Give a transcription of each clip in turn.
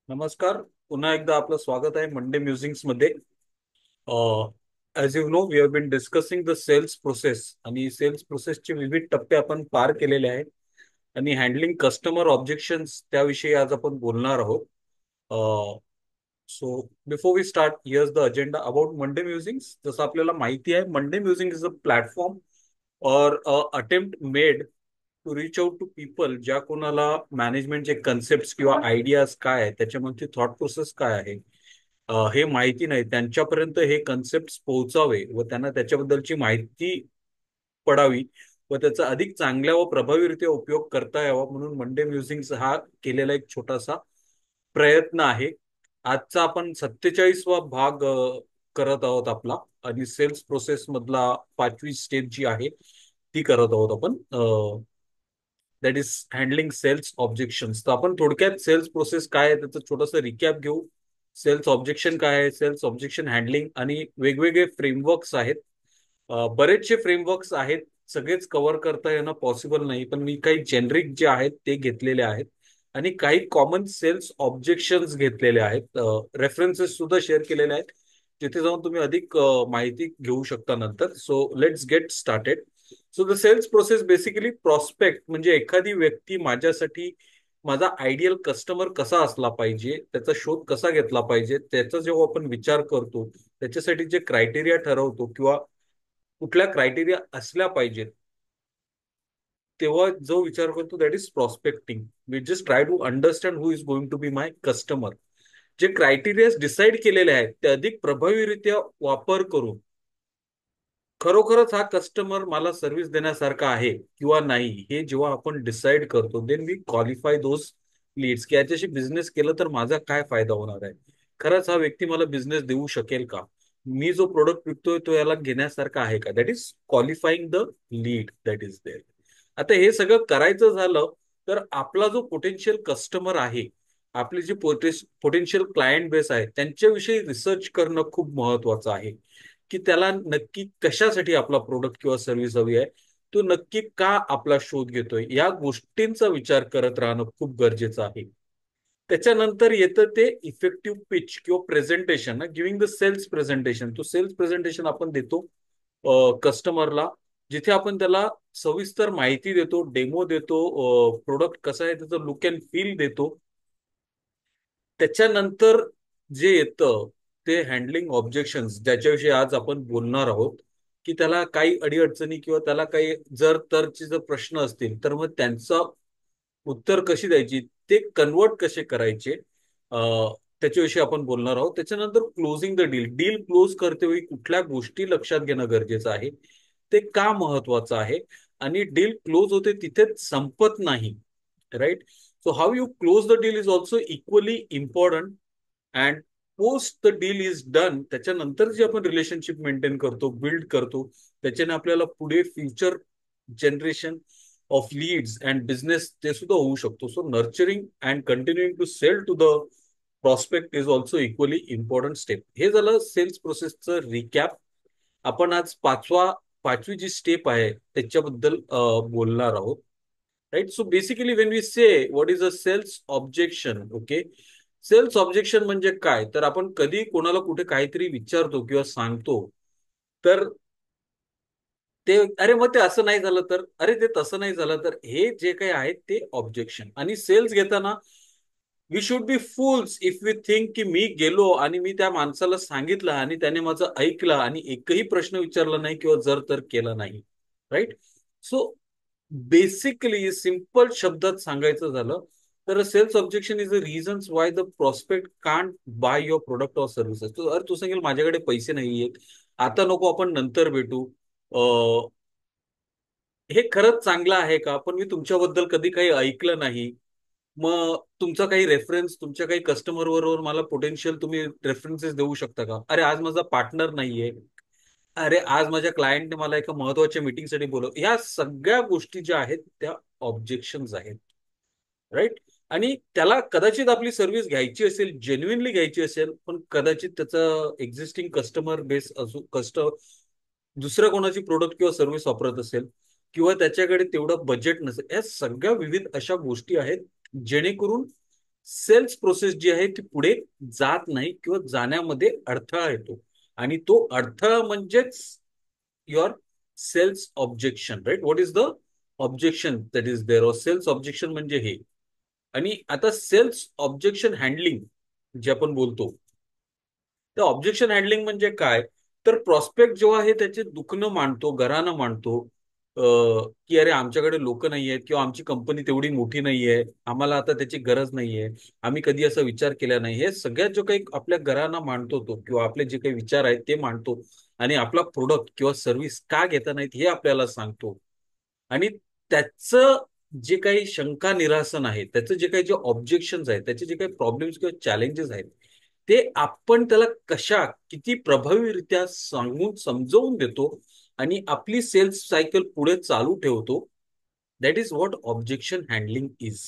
नमस्कार. पुन्हा एकदा आपलं स्वागत आहे मंडे म्युझिक्स मध्ये. As you know we have been discussing the sales process आणि सेल्स प्रोसेसचे विविध टप्पे आपण पार केलेले आहेत आणि हँडलिंग कस्टमर ऑब्जेक्शन्स त्याविषयी आज आपण बोलणार आहोत. So before we start, here's the agenda about Monday musics. जसं आपल्याला माहिती आहे, Monday music is a platform or attempt made to reach out to people, ज्या कोणाला मॅनेजमेंटचे कन्सेप्ट किंवा आयडियाज काय आहे, त्याच्यामध्ये थॉट प्रोसेस काय आहे हे माहिती नाही, त्यांच्यापर्यंत हे कन्सेप्ट पोहोचावे व त्यांना त्याच्याबद्दलची माहिती पडावी व त्याचा अधिक चांगल्या व प्रभावीरित्या उपयोग करता यावा, म्हणून मंडे म्युझिक्स हा केलेला एक छोटासा प्रयत्न आहे. आजचा आपण 47वा भाग करत आहोत आपला, आणि सेल्स प्रोसेस मधला 5वी स्टेप जी आहे ती करत आहोत आपण. That is handling sales objections. तर आपण थोडक्यात सेल्स प्रोसेस काय आहे त्याचं छोटंसं रिकॅप घेऊ. सेल्स ऑब्जेक्शन काय आहे, सेल्स ऑब्जेक्शन हँडलिंग, आणि वेगवेगळे फ्रेमवर्क्स आहेत. बरेचसे फ्रेमवर्क्स आहेत, सगळेच कव्हर करता येणं पॉसिबल नाही, पण मी काही जेनरिक जे आहेत ते घेतलेले आहेत आणि काही कॉमन सेल्स ऑब्जेक्शन्स घेतलेले आहेत. रेफरन्सेस सुद्धा शेअर केलेले आहेत, तिथे जाऊन तुम्ही अधिक माहिती घेऊ शकता नंतर. So let's get started. So the sales process basically, prospect म्हणजे एखादी व्यक्ती माझ्यासाठी, माझा आयडियल कस्टमर कसा असला पाहिजे, त्याचा शोध कसा घेतला पाहिजे, त्याचा जेव्हा आपण विचार करतो, त्याच्यासाठी जे क्रायटेरिया ठरवतो किंवा कुठल्या क्रायटेरिया असल्या पाहिजेत, तेव्हा जो विचार करतो that is prospecting. We just try to understand who is going to be my customer. जे क्रायटेरिया डिसाईड केलेले आहेत ते अधिक प्रभावीरित्या वापर करून खरोखरच हा कस्टमर मला सर्व्हिस देण्यासारखा आहे किंवा नाही, हे जेव्हा आपण डिसाईड करतो, then we qualify those leads, की याच्याशी बिझनेस केलं तर माझा काय फायदा होणार आहे, खरंच हा व्यक्ती मला बिझनेस देऊ शकेल का, मी जो प्रोडक्ट विकतोय तो याला घेण्यासारखा आहे का. That is qualifying the lead that is there. आता हे सगळं करायचं झालं तर आपला जो पोटेन्शियल कस्टमर आहे, आपले जे पोटेन्शियल क्लायंट बेस आहे, त्यांच्याविषयी रिसर्च करणं खूप महत्वाचं आहे, की त्याला नक्की कशासाठी आपला प्रोडक्ट किंवा सर्व्हिस हवी आहे, तो नक्की का आपला शोध घेतोय, या गोष्टींचा विचार करत राहणं खूप गरजेचं आहे. त्याच्यानंतर येतं ते इफेक्टिव्ह पिच किंवा presentation, giving the sales presentation. तो सेल्स प्रेझेंटेशन आपण देतो कस्टमरला, जिथे आपण त्याला सविस्तर माहिती देतो, डेमो देतो, प्रोडक्ट कसा आहे त्याचं लुक अँड फील देतो. त्याच्यानंतर जे येतं ते हँडलिंग ऑब्जेक्शन्स, ज्याच्याविषयी आज आपण बोलणार आहोत, की त्याला काही अडीअडचणी किंवा त्याला काही जर तरचे जर प्रश्न असतील तर मग त्यांचं उत्तर कशी द्यायची, ते कन्वर्ट कसे करायचे, त्याच्याविषयी आपण बोलणार आहोत. त्याच्यानंतर closing the deal. Deal close करते वेळी कुठल्या गोष्टी लक्षात घेणं गरजेचं आहे, ते का महत्वाचं आहे, आणि डील क्लोज होते तिथेच संपत नाही, right. So how you close the deal is also equally important. And post the deal is done, त्याच्यानंतर जे आपण रिलेशनशिप मेंटेन करतो, बिल्ड करतो, त्याच्याने आपल्याला पुढे future generation of leads and business ते सुद्धा होऊ शकतो. So nurturing and continuing to sell to the prospect is also equally important step. हे झालं सेल्स प्रोसेसचं रिकॅप. आपण आज पाचवी जी स्टेप आहे त्याच्याबद्दल बोलणार आहोत, right. So basically when we say what is a sales objection, okay. Sales objection म्हणजे काय, तर आपण कधी कोणाला कुठे काहीतरी विचारतो किंवा सांगतो, तर ते अरे मग ते असं नाही झालं तर, अरे ते तसं नाही झालं तर, हे जे काही आहे ते ऑब्जेक्शन. आणि सेल्स घेताना we should be fools if we think की मी गेलो आणि मी त्या माणसाला सांगितलं आणि त्याने माझं ऐकलं आणि एकही प्रश्न विचारला नाही किंवा जर तर केला नाही, राईट. सो बेसिकली सिंपल शब्दात सांगायचं झालं तर sales objection is the reasons why the prospect can't buy your product or services. अरे तू सांगेल माझ्याकडे पैसे नाही आहेत, आता नको, आपण नंतर भेटू. हे खरंच चांगलं आहे का, पण मी तुमच्याबद्दल कधी काही ऐकलं नाही. मग तुमचा काही रेफरन्स, तुमच्या काही कस्टमर बरोबर मला पोटेन्शियल तुम्ही रेफरन्सेस देऊ शकता का. अरे आज माझा पार्टनर नाहीये, अरे आज माझ्या क्लायंटने मला एका महत्वाच्या मीटिंगसाठी बोलव, या सगळ्या गोष्टी ज्या आहेत त्या ऑब्जेक्शन्स आहेत, राईट. आणि त्याला कदाचित आपली सर्व्हिस घ्यायची असेल, जेन्युइनली घ्यायची असेल, पण कदाचित त्याचं एक्झिस्टिंग कस्टमर बेस असू, दुसऱ्या कोणाची प्रोडक्ट किंवा सर्व्हिस वापरत असेल, किंवा त्याच्याकडे तेवढं बजेट नसेल. या सगळ्या विविध अशा गोष्टी आहेत जेणेकरून सेल्स प्रोसेस जी आहे ती पुढे जात नाही किंवा जाण्यामध्ये अडथळा येतो. आणि तो अडथळा म्हणजेच your sales objection, right? What is the objection that is there? Sales objection म्हणजे हे. आणि आता सेल्स ऑब्जेक्शन हँडलिंग जे आपण बोलतो, तर ऑब्जेक्शन हँडलिंग म्हणजे काय? तर प्रॉस्पेक्ट जेव्हा हे त्याचे दुखणं मांडतो, घरानं मांडतो, की अरे आमच्याकडे लोक नाही आहेत किंवा आमची कंपनी तेवढी मोठी नाहीये, आम्हाला आता त्याची गरज नाहीये, आम्ही कधी असा विचार केला नाही, हे सगळ्यात जो काही आपल्या घराना मांडतो तो, किंवा आपले जे काही विचार आहेत ते मांडतो, आणि आपला प्रोडक्ट किंवा सर्व्हिस का घेता नाहीत हे आपल्याला सांगतो. आणि त्याचं जे काही शंका निरासन आहे, त्याचं जे काही जे ऑब्जेक्शन्स आहेत, त्याचे जे काही प्रॉब्लेम्स किंवा चॅलेंजेस आहेत, ते आपण त्याला कशा किती प्रभावीरित्या सांगून समजवून देतो आणि आपली सेल्स सायकल पुढे चालू ठेवतो. That is what objection handling is.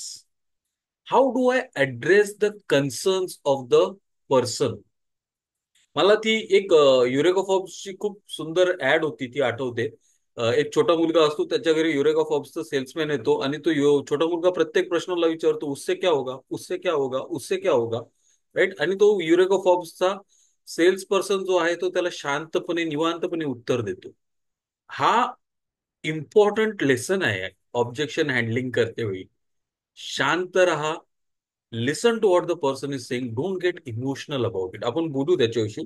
How do I address the concerns of the person? मला ती एक युरेका फॉर्ब्सची खूप सुंदर ऍड होती, ती आठवते. एक छोटा मुलगा असतो, त्याच्या घरी युरेका फॉर्ब्सचा सेल्समॅन येतो आणि तो छोटा मुलगा प्रत्येक प्रश्नाला विचारतो, उससे क्या होगा, उससे क्या होगा, उससे क्या होगा, राईट? आणि तो युरेका फॉर्ब्सचा सेल्स पर्सन जो आहे तो त्याला शांतपणे निवांतपणे उत्तर देतो. हा इम्पॉर्टंट लेसन आहे ऑब्जेक्शन हँडलिंग करते वेळी. शांत रहा, listen to what the person is saying, don't get emotional about it. आपण बोलू त्याच्याविषयी,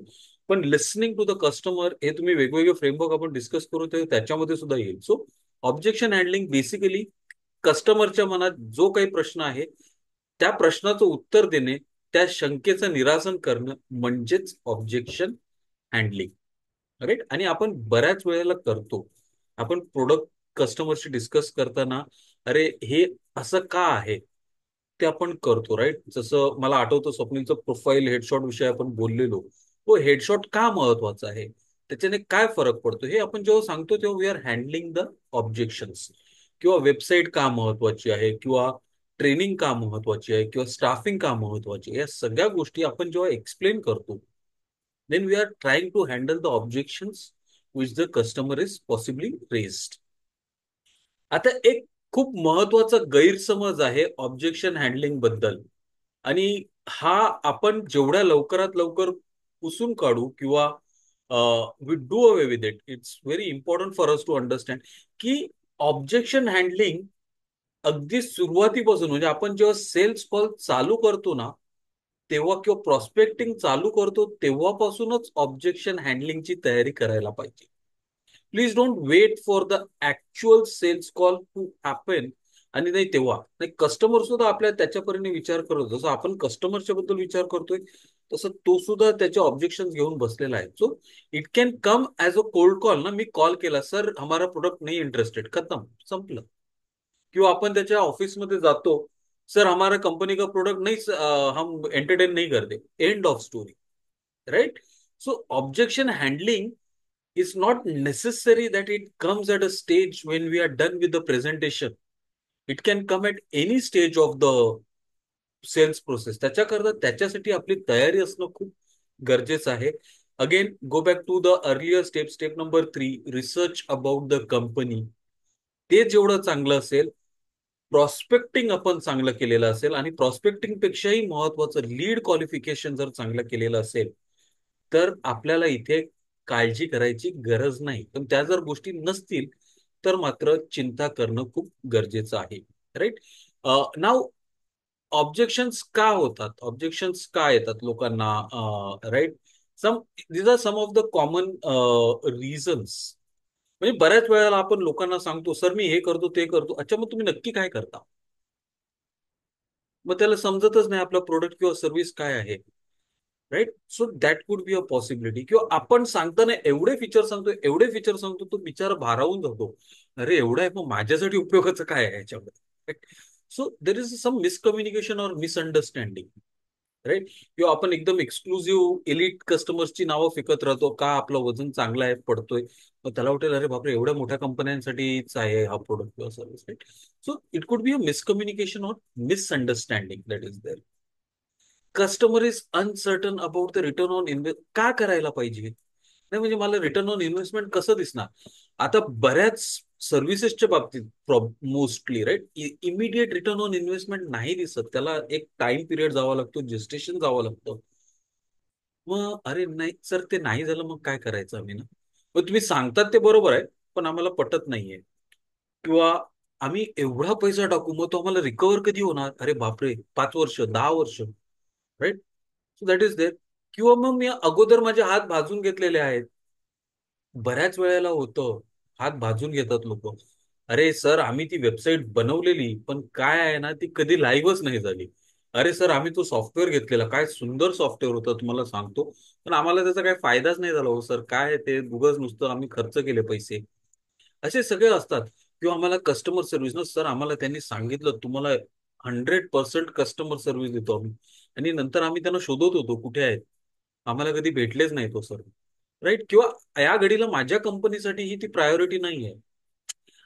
पण लिसनिंग टू द कस्टमर हे तुम्ही वेगवेगळे फ्रेमवर्क आपण डिस्कस करू ते त्याच्यामध्ये सुद्धा येईल. सो ऑब्जेक्शन हँडलिंग बेसिकली कस्टमरच्या मनात जो काही प्रश्न आहे त्या प्रश्नाचं उत्तर देणे, त्या शंकेचं निरासन करणं म्हणजेच ऑब्जेक्शन हँडलिंग, राईट? आणि आपण बऱ्याच वेळेला करतो. आपण प्रोडक्ट कस्टमरशी डिस्कस करताना, अरे हे असं का आहे, ते आपण करतो, राईट? जसं मला आठवतं स्वप्नीलचं प्रोफाईल हेडशॉट विषयी आपण बोललेलो. तो हेडशॉट का महत्वाचा आहे, त्याच्याने काय फरक पडतो, हे आपण जेव्हा सांगतो तेव्हा we are handling the objections. किंवा वेबसाईट का महत्वाची आहे, किंवा ट्रेनिंग का महत्वाची आहे, किंवा स्टाफिंग का महत्वाची आहे, या सगळ्या गोष्टी आपण जेव्हा एक्सप्लेन करतो, then we are trying to handle the objections which the customer is possibly raised. आता एक खूप महत्वाचा गैरसमज आहे ऑब्जेक्शन हँडलिंग बद्दल, आणि हा आपण जेवढ्या लवकरात लवकर पुसून काढू किंवा we do away with it, it's very important for us to understand की ऑब्जेक्शन हँडलिंग अगदी सुरुवातीपासून, म्हणजे आपण जेव्हा सेल्स कॉल चालू करतो ना, तेव्हा किंवा प्रॉस्पेक्टिंग चालू करतो तेव्हापासूनच ऑब्जेक्शन हँडलिंगची तयारी करायला पाहिजे. Please don't wait for the actual sales call to happen. आणि नाही तेव्हा नाही, कस्टमर सुद्धा आपल्या त्याच्यापरीने विचार करतो, जसं आपण कस्टमरच्या बद्दल विचार करतोय तसं तो सुद्धा त्याचे ऑब्जेक्शन घेऊन बसलेला आहे. So it can come as a cold call ना, मी कॉल केला, सर हमारा प्रोडक्ट नाही इंटरेस्टेड, खतम, संपलं. किंवा आपण त्याच्या ऑफिसमध्ये जातो, सर हमारा कंपनी का प्रोडक्ट नहीं, हम एंटरटेन नहीं करते, end of story, right? So objection handling is not necessary that it comes at a stage when we are done with the presentation. It can come at any stage of the sales process. त्याच्याकरता त्याच्यासाठी आपली तयारी असणं खूप गरजेचं आहे. Again go back to the earlier step, step number 3, research about the company. ते जेवढं चांगलं असेल, प्रॉस्पेक्टिंग आपण चांगलं केलेलं असेल, आणि प्रॉस्पेक्टिंग पेक्षाही महत्वाचं लीड क्वालिफिकेशन जर चांगलं केलेलं असेल, तर आपल्याला इथे काळजी करायची गरज नाही. पण त्या जर गोष्टी नसतील तर मात्र चिंता करणं खूप गरजेचं आहे, राईट? नाव ऑब्जेक्शन्स का होतात, ऑब्जेक्शन्स का येतात लोकांना, right? Some these are some of the common reasons. म्हणजे बऱ्याच वेळेला आपण लोकांना सांगतो, सर मी हे करतो ते करतो, अच्छा मग तुम्ही नक्की काय करता? मग त्याला समजतच नाही आपला प्रोडक्ट किंवा सर्व्हिस काय आहे, राईट? सो दॅट कुड बी अ पॉसिबिलिटी. किंवा आपण सांगताना एवढे फीचर सांगतो, एवढे फीचर सांगतो, तो बिचारा भारावून जातो, अरे एवढं आहे मग माझ्यासाठी उपयोगाचं काय आहे याच्यामध्ये? So there is some miscommunication or misunderstanding, right? किंवा आपण एकदम एक्सक्लुझिव्ह एलिट कस्टमर्सची नावं फेकत राहतो, का आपलं वजन चांगलं आहे, पडतोय, मग त्याला वाटेल अरे बापरे एवढ्या मोठ्या कंपन्यांसाठीच आहे हा प्रोडक्ट किंवा service, right? So it could be a miscommunication or misunderstanding that is there. Customer is uncertain about the return on invest. का करायला पाहिजे नाही, म्हणजे मला रिटर्न ऑन इन्व्हेस्टमेंट कसं दिसणार? आता बऱ्याच सर्व्हिसेसच्या बाबतीत mostly right, immediate return on investment नाही दिसत. त्याला एक टाइम पिरियड जावा लागतो, जेस्टेशन जावं लागतं. मग अरे नाही सर, ते नाही झालं मग काय करायचं आम्ही ना. मग तुम्ही सांगतात ते बरोबर आहे, पण आम्हाला पटत नाहीये. किंवा आम्ही एवढा पैसा टाकू मग तो आम्हाला रिकवर कधी होणार, अरे बापरे, 5 वर्ष 10 वर्ष, right. So that is there. किंवा मग मी अगोदर माझे हात भाजून घेतलेले आहेत. बऱ्याच वेळेला होतं, हात भाजून घेतात लोक. अरे सर, आम्ही ती वेबसाईट बनवलेली, पण काय आहे ना, ती कधी लाईव्हच नाही झाली. अरे सर, आम्ही तो सॉफ्टवेअर घेतलेला, काय सुंदर सॉफ्टवेअर होतं तुम्हाला सांगतो, पण आम्हाला त्याचा काही फायदाच नाही झाला हो सर. काय ते उगाच नुसतं आम्ही खर्च केले पैसे. असे सगळे असतात. किंवा आम्हाला कस्टमर सर्व्हिस ना सर, आम्हाला त्यांनी सांगितलं तुम्हाला 100% कस्टमर सर्व्हिस देतो आम्ही, आणि नंतर आम्ही त्यांना शोधत होतो कुठे आहेत, आम्हाला कधी भेटलेच नाही तो सर. राईट. किंवा या घडीला माझ्या कंपनीसाठी ही ती प्रायोरिटी नाही आहे.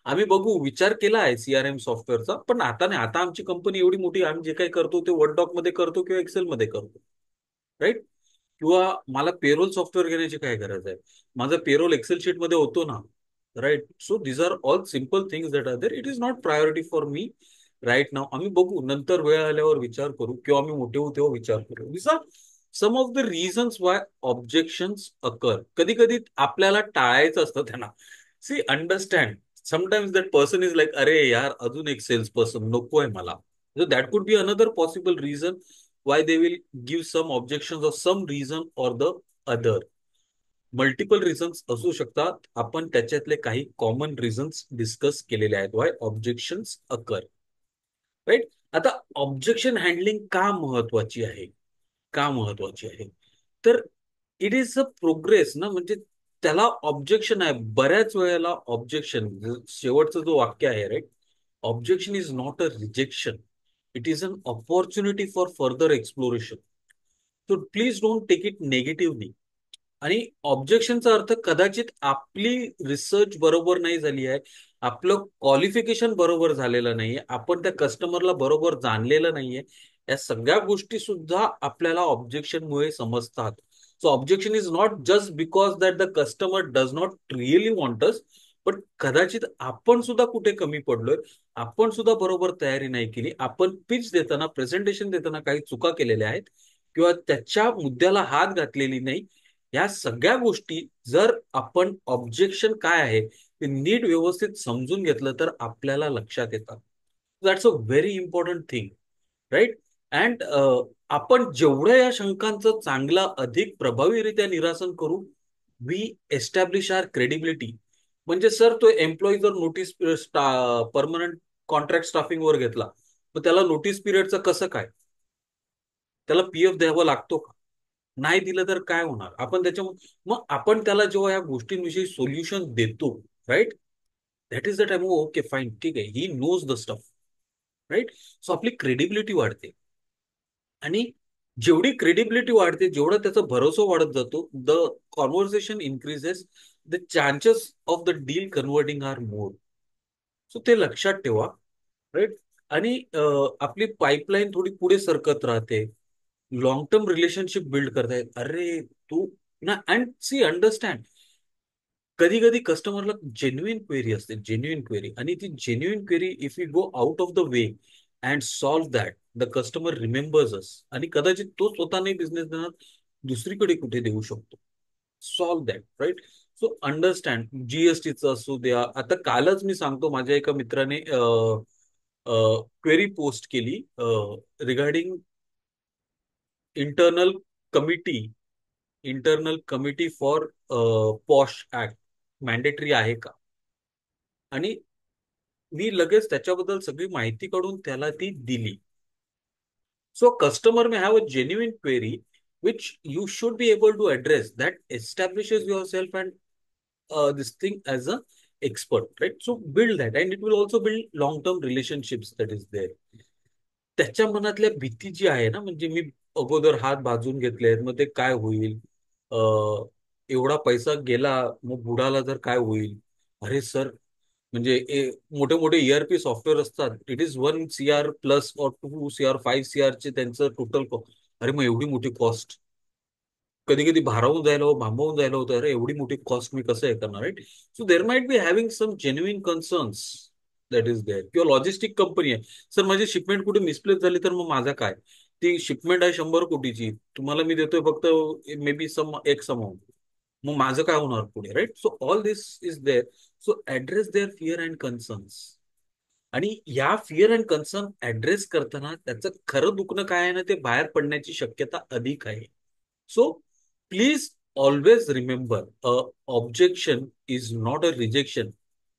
आम्ही बघू, विचार केला आहे सीआरएम सॉफ्टवेअरचा, पण आता नाही. आता आमची कंपनी एवढी मोठी, आम्ही जे काही करतो ते वर्ड डॉक मध्ये करतो किंवा एक्सेल मध्ये करतो. राईट. किंवा मला पेरोल सॉफ्टवेअर घेण्याची काय गरज आहे, माझा पेरोल एक्सेल शीट मध्ये होतो ना. Right. So these are all simple things that are there. It is not priority for me right now. आम्ही बघू, नंतर वेळ आल्यावर विचार करू, किंवा आम्ही मोठे होऊ तेव्हा विचार करू. This are some of the reasons why objections occur. कधी कधी आपल्याला टाळायचं असतं त्यांना. See understand, sometimes that person is like, अरे यार, अजून एक सेल्स पर्सन नको आहे मला. That could be another possible reason why they will give some objections or some reason or the other. Multiple reasons असू शकतात. आपण त्याच्यातले काही कॉमन रिझन्स डिस्कस केलेले आहेत, वाय ऑब्जेक्शन्स अकर. राईट. आता ऑब्जेक्शन हँडलिंग का महत्वाची आहे, का महत्वाची आहे, तर इट इज अ प्रोग्रेस ना. म्हणजे त्याला ऑब्जेक्शन आहे. बऱ्याच वेळेला ऑब्जेक्शन, शेवटचं जो वाक्य आहे right, objection is not a rejection, it is an opportunity for further exploration. So please don't take it negatively. आणि ऑब्जेक्शनचा अर्थ कदाचित आपली रिसर्च बरोबर नाही झाली आहे, आपलं क्वालिफिकेशन बरोबर झालेलं नाहीये, आपण त्या कस्टमरला बरोबर जाणलेलं नाहीये. या सगळ्या गोष्टी सुद्धा आपल्याला ऑब्जेक्शनमुळे समजतात. So objection is not just because that the customer does not really want us, पण कदाचित आपण सुद्धा कुठे कमी पडलोय, आपण सुद्धा बरोबर तयारी नाही केली, आपण पिच देताना, प्रेझेंटेशन देताना काही चुका केलेल्या आहेत, किंवा त्याच्या मुद्द्याला हात घातलेली नाही. या सगळ्या गोष्टी जर आपण ऑब्जेक्शन काय आहे ते नीट व्यवस्थित समजून घेतलं तर आपल्याला लक्षात येतात. That's a very important thing. Right. And आपण जेवढ्या या शंकांचं चांगला अधिक प्रभावीरित्या निरासन करू, वी एस्टॅब्लिश आर क्रेडिबिलिटी. म्हणजे सर, तो एम्प्लॉई जर नोटीस परमनंट कॉन्ट्रॅक्ट स्टाफिंग वर घेतला, मग त्याला नोटीस पिरियडचं कसं काय, त्याला पीएफ द्यावं लागतो का, नाही दिलं तर काय होणार, आपण त्याच्या. मग आपण त्याला जेव्हा या गोष्टींविषयी सोल्युशन देतो, right, that is the time, okay fine, ठीक आहे, he knows the stuff. Right. So आपली क्रेडिबिलिटी वाढते. आणि जेवढी क्रेडिबिलिटी वाढते, जेवढा त्याचा भरोसा वाढत जातो, the conversation increases, the chances of the deal converting are more. So ते लक्षात ठेवा. राईट. आणि आपली पाईपलाईन थोडी पुढे सरकत राहते, लॉंग टर्म रिलेशनशिप बिल्ड करतायत. अरे तू ना, अँड सी अंडरस्टँड, कधी कधी कस्टमरला जेन्युइन क्वेरी असते, जेन्युइन क्वेरी, आणि ती genuine query if you go out of the way and solve that, the customer remembers us, आणि कदाचित तो स्वतः नाही बिझनेस देणार, दुसरीकडे कुठे देऊ शकतो. Solve that. Right. So understand, जीएसटीचं असू द्या. आता कालच मी सांगतो, माझ्या एका मित्राने क्वेरी पोस्ट केली regarding internal committee, internal committee for POSH act mandatory आहे का. आणि मी लगेच त्याच्याबद्दल सगळी माहिती काढून त्याला ती दिली. So customer may have a genuine query which you should be able to address, that establishes your self and this thing as a expert, right? So build that, and it will also build long term relationships, that is there. त्याच्या मनातल्या भीती जी आहे ना, म्हणजे मी अगोदर हात भाजून घेतले, मग ते काय होईल, एवढा पैसा गेला, मग बुडाला तर काय होईल. अरे सर, म्हणजे मोठे मोठे ईआरपी सॉफ्टवेअर असतात, इट इज 1 CR प्लस और 2 CR 5 CR चे त्यांचं टोटल. अरे मग एवढी मोठी कॉस्ट, कधी कधी भारावून जायला भांबवून जायला होतं, अरे एवढी मोठी कॉस्ट मी कसं हे करणार, right? So there might be having some genuine concerns that is there. किंवा लॉजिस्टिक कंपनी आहे, सर माझी शिपमेंट कुठे मिसप्लेस झाली तर मग माझा काय? ती शिपमेंट आहे 100 कोटीची, तुम्हाला मी देतोय फक्त may be some x amount, मग माझं काय होणार पुढे, right? So all this is there. So address their fear and concerns. आणि या फिअर अँड कन्सर्न ऍड्रेस करताना त्याचं खरं दुखणं काय आहे ना, ते बाहेर पडण्याची शक्यता अधिक आहे. So please always remember, objection is not a rejection,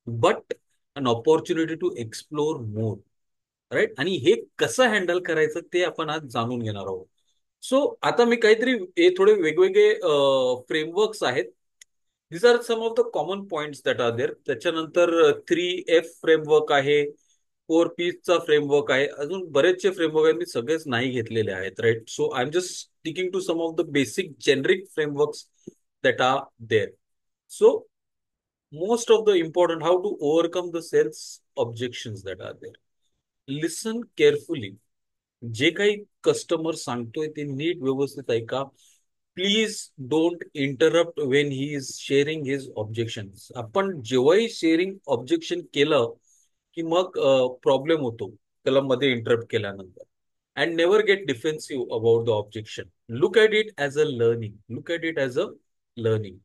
but an opportunity to explore more, right? आणि हे कसं हँडल करायचं ते आपण आज जाणून घेणार आहोत. सो आता मी काहीतरी हे थोडे वेगवेगळे फ्रेमवर्क्स आहेत. This are some of the common points that are there. त्याच्यानंतर 3F फ्रेमवर्क आहे, 4Pचा फ्रेमवर्क आहे, अजून बरेचसे फ्रेमवर्क आहेत, मी सगळेच नाही घेतलेले आहेत, right? So I am just sticking to some of the basic generic frameworks that are there. So most of the important, how to overcome the sales objections that are there. Listen carefully. जे काही customer सांगतोय ते नीट व्यवस्थित ऐका. Please don't interrupt when he is sharing his objection. आपण जेव्हाही sharing objection केलं की मग प्रॉब्लेम होतो त्याला मध्ये इंटरप्ट केल्यानंतर. And never get defensive about the objection. Look at it as a learning. Look at it as a learning.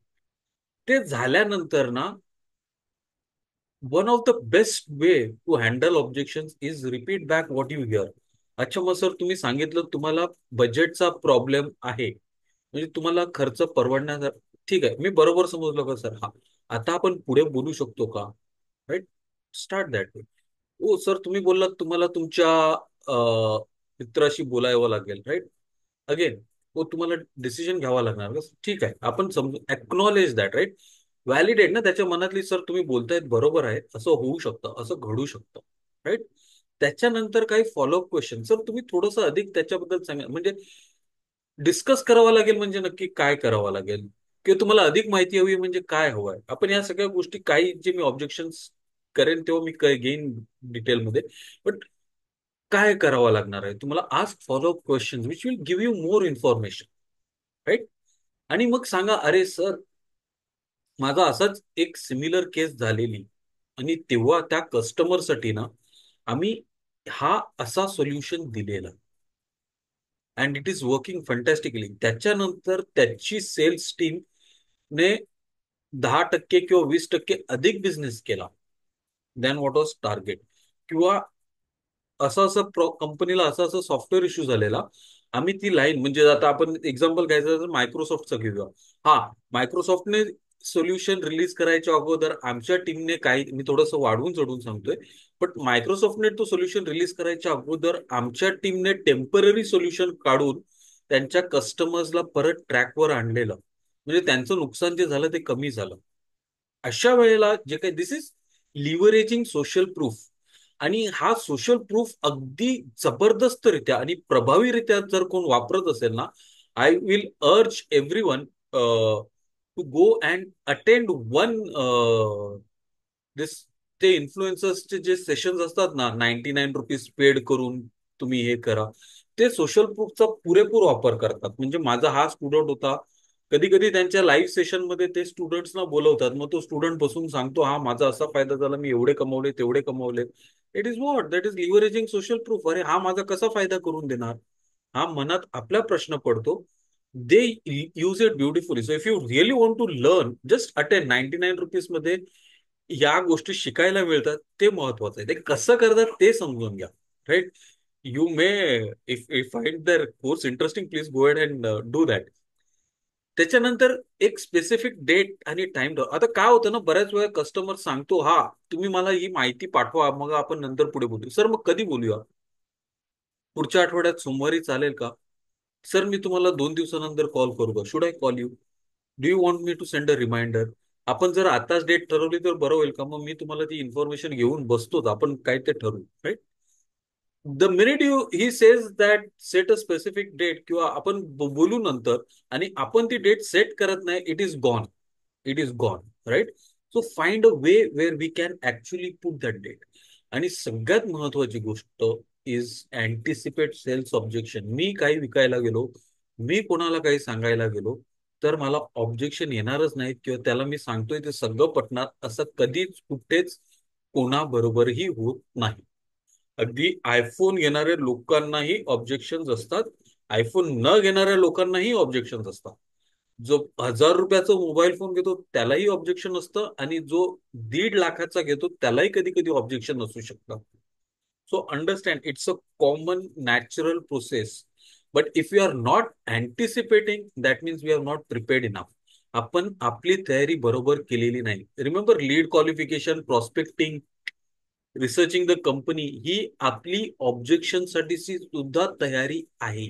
ते झाल्यानंतर ना, one of the best way to handle objection is repeat back what you hear. अच्छा मग sir तुम्ही सांगितलं तुम्हाला बजेटचा problem आहे, म्हणजे तुम्हाला खर्च परवडण्याचा, ठीक आहे, मी बरोबर समजलो का सर? हा, आता आपण पुढे बोलू शकतो का, right? Start that way. Oh sir तुम्ही बोललात तुम्हाला तुमच्या मित्राशी बोलावं लागेल, राईट? अगेन, हो तुम्हाला डिसिजन घ्यावा लागणार का? ठीक आहे, आपण समजू, एक्नॉलेज दॅट, राईट? व्हॅलिडेट ना त्याच्या मनातली, सर तुम्ही बोलतायत बरोबर आहे, असं होऊ शकतं, असं घडू शकतं, राईट? त्याच्यानंतर काही फॉलोअप क्वेश्चन, सर तुम्ही थोडंसं अधिक त्याच्याबद्दल सांगा, म्हणजे डिस्कस करावं लागेल, म्हणजे नक्की काय करावं लागेल, किंवा तुम्हाला अधिक माहिती हवी म्हणजे काय हवंय. आपण या सगळ्या गोष्टी, काही जे मी ऑब्जेक्शन करेन तेव्हा मी घेईन डिटेलमध्ये. बट काय करावं लागणार आहे तुम्हाला? Ask follow up question which will give you more information, right? आणि मग सांगा, अरे सर माझा असाच एक सिमिलर केस झालेली, आणि तेव्हा त्या कस्टमरसाठी ना आम्ही हा असा सोल्युशन दिलेला, अँड इट इज वर्किंग फंटॅस्टिकली. त्याच्यानंतर त्याची सेल्स टीमने 10% किंवा 20% अधिक बिझनेस केला दॅन व्हॉट वॉज टार्गेट. किंवा असं असं कंपनीला असं असं सॉफ्टवेअर इश्यू झालेला, आम्ही ती लाईन, म्हणजे आता आपण एक्झाम्पल घ्यायचं तर मायक्रोसॉफ्टचं घेऊया. हा, मायक्रोसॉफ्टने सोल्युशन रिलीज करायच्या अगोदर आमच्या टीमने काही, मी थोडंसं वाढवून चढून सांगतोय, बट मायक्रोसॉफ्टने तो सोल्युशन रिलीज करायच्या अगोदर आमच्या टीमने टेम्पररी सोल्युशन काढून त्यांच्या कस्टमर्सला परत ट्रॅकवर आणलेलं, म्हणजे त्यांचं नुकसान जे झालं ते कमी झालं. अशा वेळेला जे काही, दिस इज लिव्हरेजिंग सोशल प्रूफ. आणि हा सोशल प्रूफ अगदी जबरदस्तरित्या आणि प्रभावीरित्या जर कोण वापरत असेल ना, I will urge everyone to go and attend one this, ते इन्फ्लुएन्सर्सचे जे सेशन्स असतात ना, ₹99 पेड करून तुम्ही हे करा, ते सोशल प्रूफचा पुरेपूर वापर करतात. म्हणजे माझा हा स्टुडंट होता, कधी कधी त्यांच्या लाईव्ह सेशनमध्ये ते स्टुडंट्सना बोलवतात, मग तो स्टुडंट बसून सांगतो, हा माझा असा फायदा झाला, मी एवढे कमवले तेवढे कमवले. It is what that is leveraging social proof. अरे हा माझा कसा फायदा करून देणार? हा मनात आपला प्रश्न पडतो. They use it beautifully. So if you really want to learn, just attend. ₹99 मध्ये या गोष्टी शिकायला मिळतात, ते महत्वाचं आहे. ते कसं करतात ते समजून घ्या, right? You may, if if find their course interesting, please go ahead and do that. त्याच्यानंतर एक स्पेसिफिक डेट आणि टाइम. आता काय होतं ना, बऱ्याच वेळा कस्टमर सांगतो, हा तुम्ही मला ही माहिती पाठवा, मग आपण नंतर पुढे बोलू. सर मग कधी बोलूया? पुढच्या आठवड्यात सोमवारी चालेल का? सर मी तुम्हाला 2 दिवसानंतर कॉल करू का? Should I call you? Do you want me to send a reminder? आपण जर आताच डेट ठरवली तर बरं होईल का? मग मी तुम्हाला ती इन्फॉर्मेशन घेऊन बसतोच, आपण काय ते ठरवू, right? The minute you he says that set a specific date, किंवा आपण बोलू नंतर, आणि आपण ती डेट सेट करत नाही, it is gone. It is gone, right? So find a way where we can actually put that date. आणि सगळ्यात महत्वाची गोष्ट इज अँटिसिपेट सेल्स ऑब्जेक्शन. मी काही विकायला गेलो, मी कोणाला काही सांगायला गेलो, तर मला ऑब्जेक्शन येणारच नाहीत किंवा त्याला मी सांगतोय ते सगळं पटणार असं कधीच कुठेच कोणाबरोबरही होत नाही. अगदी आयफोन घेणाऱ्या लोकांनाही ऑब्जेक्शन असतात, आयफोन न घेणाऱ्या लोकांनाही ऑब्जेक्शन असतात. जो 1,000 रुपयाचा मोबाईल फोन घेतो त्यालाही ऑब्जेक्शन असतं, आणि जो 1.5 लाखाचा घेतो त्यालाही कधी कधी ऑब्जेक्शन असू शकतं. So understand, it's a common natural process. But if you are not anticipating, that means we are not prepared enough. आपण आपली तयारी बरोबर केलेली नाही. Remember, lead qualification, prospecting, researching the company ही आपली ऑब्जेक्शन साठीची सुद्धा तयारी आहे.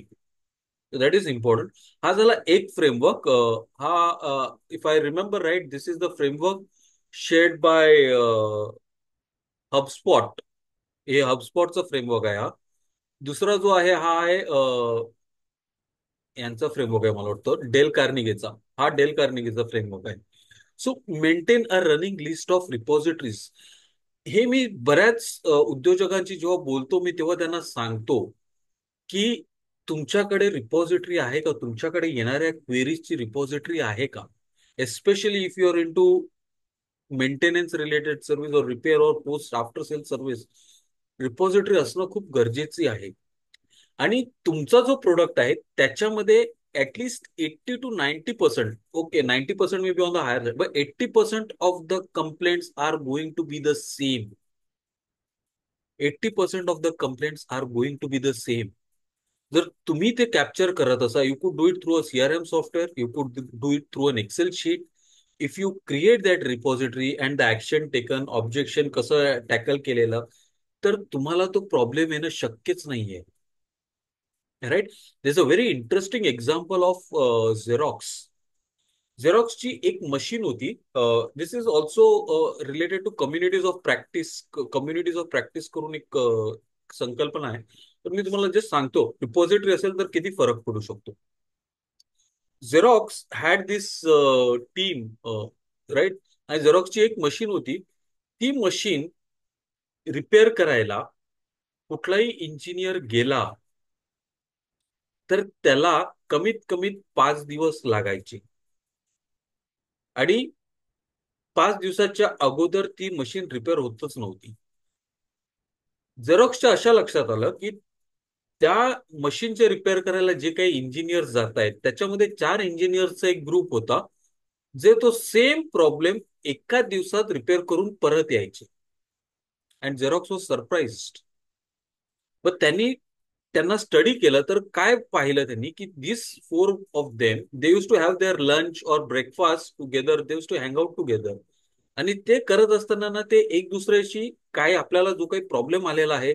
That is important. हा झाला एक फ्रेमवर्क. हा, if I remember right, this is the framework shared by HubSpot. हे हबस्पॉटचा फ्रेमवर्क आहे हा. दुसरा जो आहे हा आहे यांचा फ्रेमवर्क आहे, मला वाटतं डेल कार्निगेचा. हा डेल कार्निगेचा फ्रेमवर्क आहे. So maintain a running list of repositories. हे मी बऱ्याच उद्योजकांची जेव्हा बोलतो मी तेव्हा त्यांना सांगतो की तुमच्याकडे रिपॉझिटरी आहे का, तुमच्याकडे येणाऱ्या क्वेरीजची रिपॉझिटरी आहे का. Especially if you are into maintenance related service or repair or post after sale service, repository असणं खूप गरजेची आहे. आणि तुमचा जो प्रोडक्ट आहे त्याच्यामध्ये at least 80 to 90%, okay 90% may be on the higher side, but 80% of the complaints are going to be the same. 80% of the complaints are going to be the same. जर तुम्ही ते कॅप्चर करत असा, you could do it through a CRM software, you could do it through an Excel sheet. If you create that repository and the action taken, objection कसं tackle केलेलं, तर तुम्हाला तो प्रॉब्लेम येणं शक्यच नाहीये. Right. there's a very interesting example of Xerox. झेरॉक्सची एक मशीन होती. This is also related to communities of practice. Communities of practice करून एक संकल्पना आहे. तर मी तुम्हाला जस्ट सांगतो, रिपॉझिटरी असेल तर किती फरक पडू शकतो. Xerox had this team, right. आणि झेरॉक्सची एक मशीन होती. ती मशीन रिपेअर करायला कुठलाही इंजिनियर गेला तर त्याला कमीत कमीत 5 दिवस लागायचे. आणि 5 दिवसाच्या अगोदर ती मशीन रिपेअर होतच नव्हती. झेरॉक्सच्या अशा लक्षात आलं की त्या मशीनचे रिपेअर करायला जे काही इंजिनियर जात आहेत त्याच्यामध्ये 4 इंजिनियरचा एक ग्रुप होता, जे तो सेम प्रॉब्लेम एका दिवसात रिपेअर करून परत यायचे. And Xerox was surprised. पण त्यांना स्टडी केलं तर काय पाहिलं त्यांनी की this 4 of them, they use to have their lunch or breakfast together, they use to hang out together. आणि ते करत असताना ना ते एक दुसऱ्याशी काय आपल्याला जो काही प्रॉब्लेम आलेला आहे,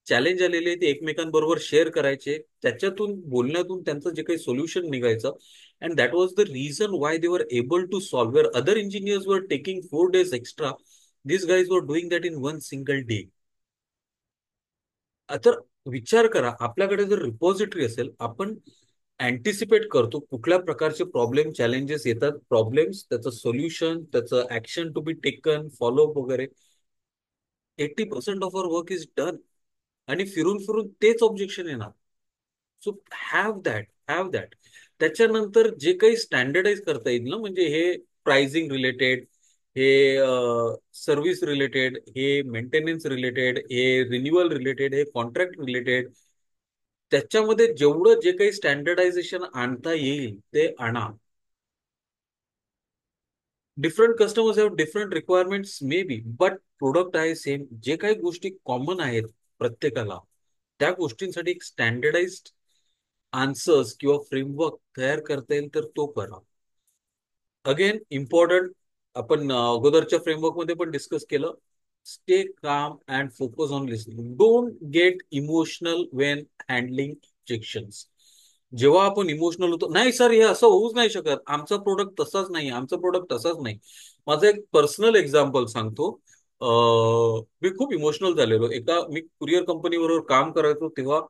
चॅलेंज आलेले आहे, ते एकमेकांबरोबर शेअर करायचे. त्याच्यातून बोलण्यातून त्यांचं जे काही सोल्युशन निघायचं. And that was the reason why they were able to solve. Where other engineers were taking 4 days extra, this guys were doing that in one single day. तर विचार करा, आपल्याकडे जर रिपॉझिटरी असेल, आपण अँटिसिपेट करतो कुठल्या प्रकारचे प्रॉब्लेम चॅलेंजेस येतात, प्रॉब्लेम्स, त्याचं सोल्युशन, त्याचं action to be taken, follow up वगैरे. 80% of our work is done. आणि फिरून फिरून तेच ऑब्जेक्शन येणार. So have that. त्याच्यानंतर जे काही स्टँडर्डाइज करता येईल ना, म्हणजे हे प्राइसिंग रिलेटेड, हे सर्व्हिस रिलेटेड, हे मेंटेनन्स रिलेटेड, हे रिन्युअल रिलेटेड, हे कॉन्ट्रॅक्ट रिलेटेड, त्याच्यामध्ये जेवढं जे काही स्टँडर्डायझेशन आणता येईल ते आणा. Different customers have different requirements may be, but product आहे सेम. जे काही गोष्टी कॉमन आहेत प्रत्येकाला, त्या गोष्टींसाठी एक स्टँडर्डाइज्ड आन्सर्स किंवा फ्रेमवर्क तयार करता येईल तर तो करा. अगेन इम्पॉर्टंट, आपण अगोदरच्या फ्रेमवर्क मध्ये पण डिस्कस केलं. Stay calm and focus on listening. Don't get emotional Wien handling objections. जेव्हा आपण इमोशनल होतो, नाही सर हे असं होऊच नाही शकत, आमचा प्रोडक्ट तसाच नाही, आमचा प्रोडक्ट तसाच नाही. माझं एक पर्सनल एक्झाम्पल सांगतो. मी खूप इमोशनल झालेलो. मी कुरिअर कंपनी बरोबर काम करायचो तेव्हा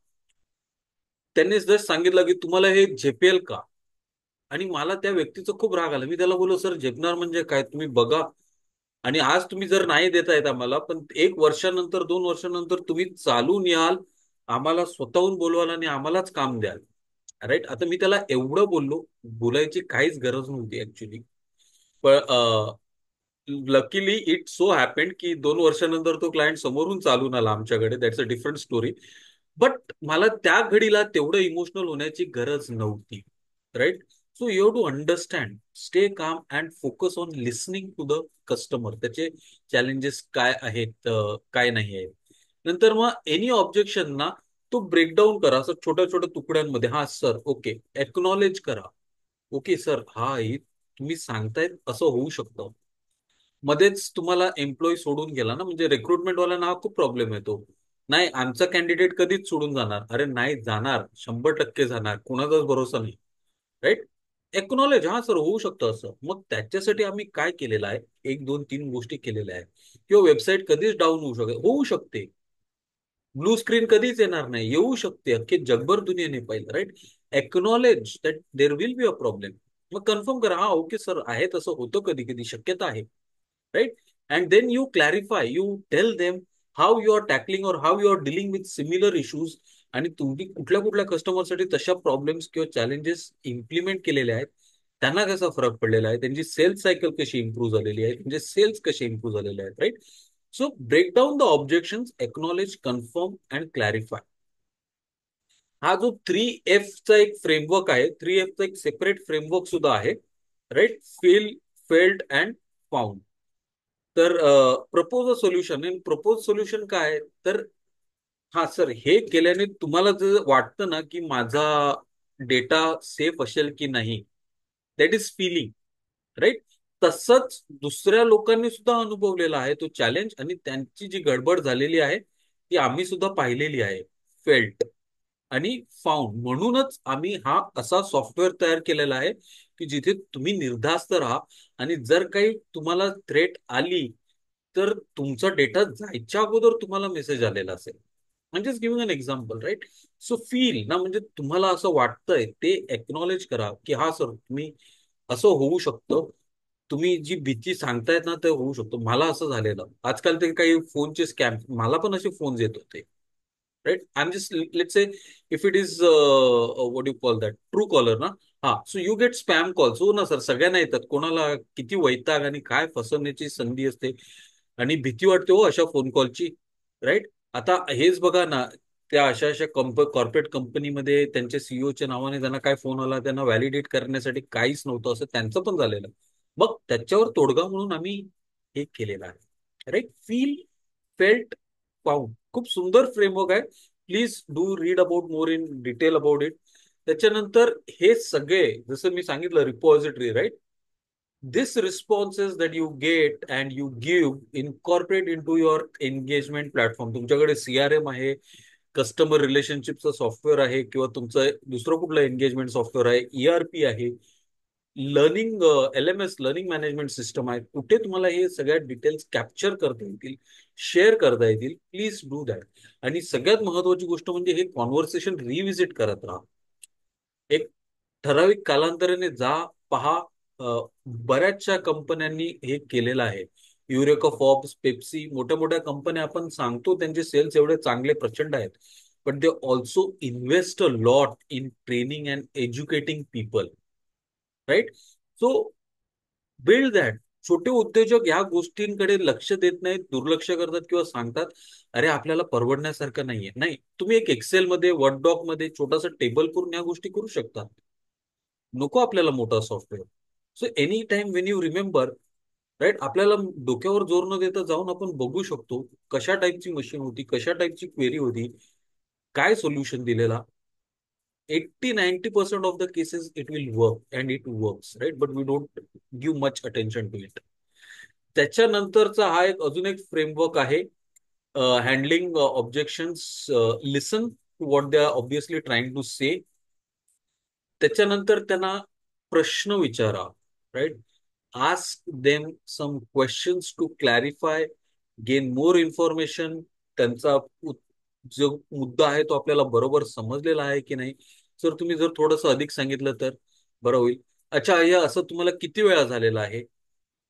त्यांनी जस्ट सांगितलं की तुम्हाला हे झेपेल का. आणि मला त्या व्यक्तीचा खूप राग आला. मी त्याला बोललो, सर झेपणार म्हणजे काय, तुम्ही बघा. आणि आज तुम्ही जर नाही देता येत आम्हाला, पण 1 वर्षानंतर 2 वर्षानंतर तुम्ही चालून याल, आम्हाला स्वतःहून बोलवाल आणि आम्हालाच काम द्याल. राईट. आता मी त्याला एवढं बोललो, बोलायची काहीच गरज नव्हती ऍक्च्युली. पण लकीली इट सो हॅपेंड की 2 वर्षानंतर तो क्लायंट समोरून चालून आला आमच्याकडे. That's a different story. But मला त्या घडीला तेवढं इमोशनल होण्याची गरज नव्हती. Right. So you have to understand, stay calm and focus on listening to the customer. त्याचे चॅलेंजेस काय आहेत, काय नाही आहेत. नंतर मग एनी ऑब्जेक्शन ना, तो ब्रेकडाऊन करा असं छोट्या छोट्या तुकड्यांमध्ये. हा सर, ओके, एक्नॉलेज करा. ओके सर, हा हे तुम्ही सांगतायत असं होऊ शकतं. मध्येच तुम्हाला एम्प्लॉई सोडून गेला ना, म्हणजे रिक्रुटमेंटवाल्यांना हा खूप प्रॉब्लेम येतो. नाही, आमचा कॅन्डिडेट कधीच सोडून जाणार. अरे नाही जाणार, 100% जाणार, कोणाचाच भरोसा नाही. राईट. एक्नॉलेज, हा सर होऊ शकतं असं. मग त्याच्यासाठी आम्ही काय केलेलं आहे, एक दोन तीन गोष्टी केलेल्या आहेत. किंवा वेबसाईट कधीच डाऊन होऊ शकते. ब्लू स्क्रीन कधीच येणार नाही, येऊ शकते, अख्खे जगभर दुनियेने पाहिलं. Right. Acknowledge that there will be a problem. मग कन्फर्म करा, हा ओके सर, आहे तसं होतं, कधी कधी शक्यता आहे. Right. And then you clarify, you tell them how you are tackling or how you are dealing with similar issues. आणि तुम्ही कुठल्या कुठल्या कस्टमरसाठी तशा प्रॉब्लेम्स किंवा चॅलेंजेस इम्प्लिमेंट केलेले आहेत, त्यांना कसा फरक पडलेला आहे, त्यांची सेल्स सायकल कशी इम्प्रूव्ह झालेली आहे, म्हणजे सेल्स कसे इम्प्रूव्ह झालेले आहेत. Right. So break down the objections, acknowledge, confirm and clarify. हा जो 3Fचा एक फ्रेमवर्क आहे, 3Fचा एक सेपरेट फ्रेमवर्क सुद्धा आहे. Right. Feel, felt and found. तर प्रपोज अ सोल्युशन. आणि प्रपोज सोल्युशन काय आहे, तर हा सर, हे केल्याने तुम्हाला जर वाटतं ना की माझा डेटा सेफ असेल की नाही, दॅट इज फिलिंग. राईट. तसंच दुसऱ्या लोकांनी सुद्धा अनुभवलेला आहे तो चॅलेंज, आणि त्यांची जी गडबड झालेली आहे ती आम्ही सुद्धा पाहिलेली आहे. फेल्ट आणि फाउंड. म्हणूनच आम्ही हा असा सॉफ्टवेअर तयार केलेला आहे की जिथे तुम्ही निर्धास्त राहा, आणि जर काही तुम्हाला थ्रेट आली तर तुमचा डेटा जायच्या अगोदर तुम्हाला मेसेज आलेला असेल. म्हणजेच giving an example. Right. So feel ना, म्हणजे तुम्हाला असं वाटतंय ते एक्नॉलेज करा की हा सर, तुम्ही असं होऊ शकतं, तुम्ही जी भीती सांगतायत ना ते होऊ शकतो. मला असं झालेलं. आजकाल ते काही फोनचे स्कॅम, मला पण असे फोन येत होते. Right. I am just, let's say, if it is what you call that, true caller ना. हा, so you get spam calls. हो ना सर, सगळ्यांना येतात. कोणाला किती वैताग आणि काय फसवण्याची संधी असते, आणि भीती वाटते हो अशा फोन कॉलची. राईट. आता हेच बघा ना, त्या अशा अशा कॉर्पोरेट कंपनीमध्ये त्यांच्या सीईओच्या नावाने त्यांना काय फोन आला, त्यांना व्हॅलिडेट करण्यासाठी काहीच नव्हतं, असं त्यांचं पण झालेलं. मग त्याच्यावर तोडगा म्हणून आम्ही हे केलेलं आहे. राईट. Feel, felt, found. खूप सुंदर फ्रेमवर्क आहे. Please do read about more in detail about it. त्याच्यानंतर हे सगळे, जसं मी सांगितलं, repository. Right. This responses that you get and you give incorporate into your engagement platform. तुमच्याकडे CRM आहे, कस्टमर रिलेशनशिपचं सॉफ्टवेअर आहे, किंवा तुमचं दुसरं कुठलं एंगेजमेंट सॉफ्टवेअर आहे, ERP आहे, learning LMS, learning management system आहे, कुठे तुम्हाला हे सगळ्या डिटेल्स कॅप्चर करता येतील, शेअर करता येतील, प्लीज डू दॅट. आणि सगळ्यात महत्वाची गोष्ट म्हणजे हे कॉन्व्हर्सेशन रिव्हिजिट करत राहा. एक ठराविक कालांतराने जा, पहा. बऱ्याचशा कंपन्यांनी हे केलेलं आहे. युरेका, फॉर्ब्स, पेप्सी, मोठ्या मोठ्या कंपन्या आपण सांगतो त्यांचे सेल्स एवढे चांगले प्रचंड आहेत, पण they also invest a lot in training and educating people. Right. So build that. छोटे उद्योजक ह्या गोष्टींकडे लक्ष देत नाहीत, दुर्लक्ष करतात, किंवा सांगतात अरे आपल्याला परवडण्यासारखं नाहीये. नाही, तुम्ही एक एक्सेलमध्ये, वर्ड डॉक मध्ये छोटासा टेबल करून या गोष्टी करू शकता. नको आपल्याला मोठा software. So any time when you remember, right, आपल्याला डोक्यावर जोर न देता जाऊन आपण बघू शकतो कशा टाईपची मशीन होती, कशा टाईपची क्वेरी होती, काय सोल्युशन दिलेला. 80-90% of the cases it will work and it works. Right. But we don't give much attention to it. त्याच्यानंतरचा हा एक अजून एक फ्रेमवर्क आहे, handling objections. Listen to what they are obviously trying to say. त्याच्यानंतर त्यांना प्रश्न विचारा. Right. Ask them some questions to clarify, gain more information. त्यांचा जो मुद्दा आहे तो आपल्याला बरोबर समजलेला आहे की नाही. सर, तुम्ही जर थोडंसं अधिक सांगितलं तर बरं होईल. अच्छा, हे असं तुम्हाला किती वेळा झालेला आहे,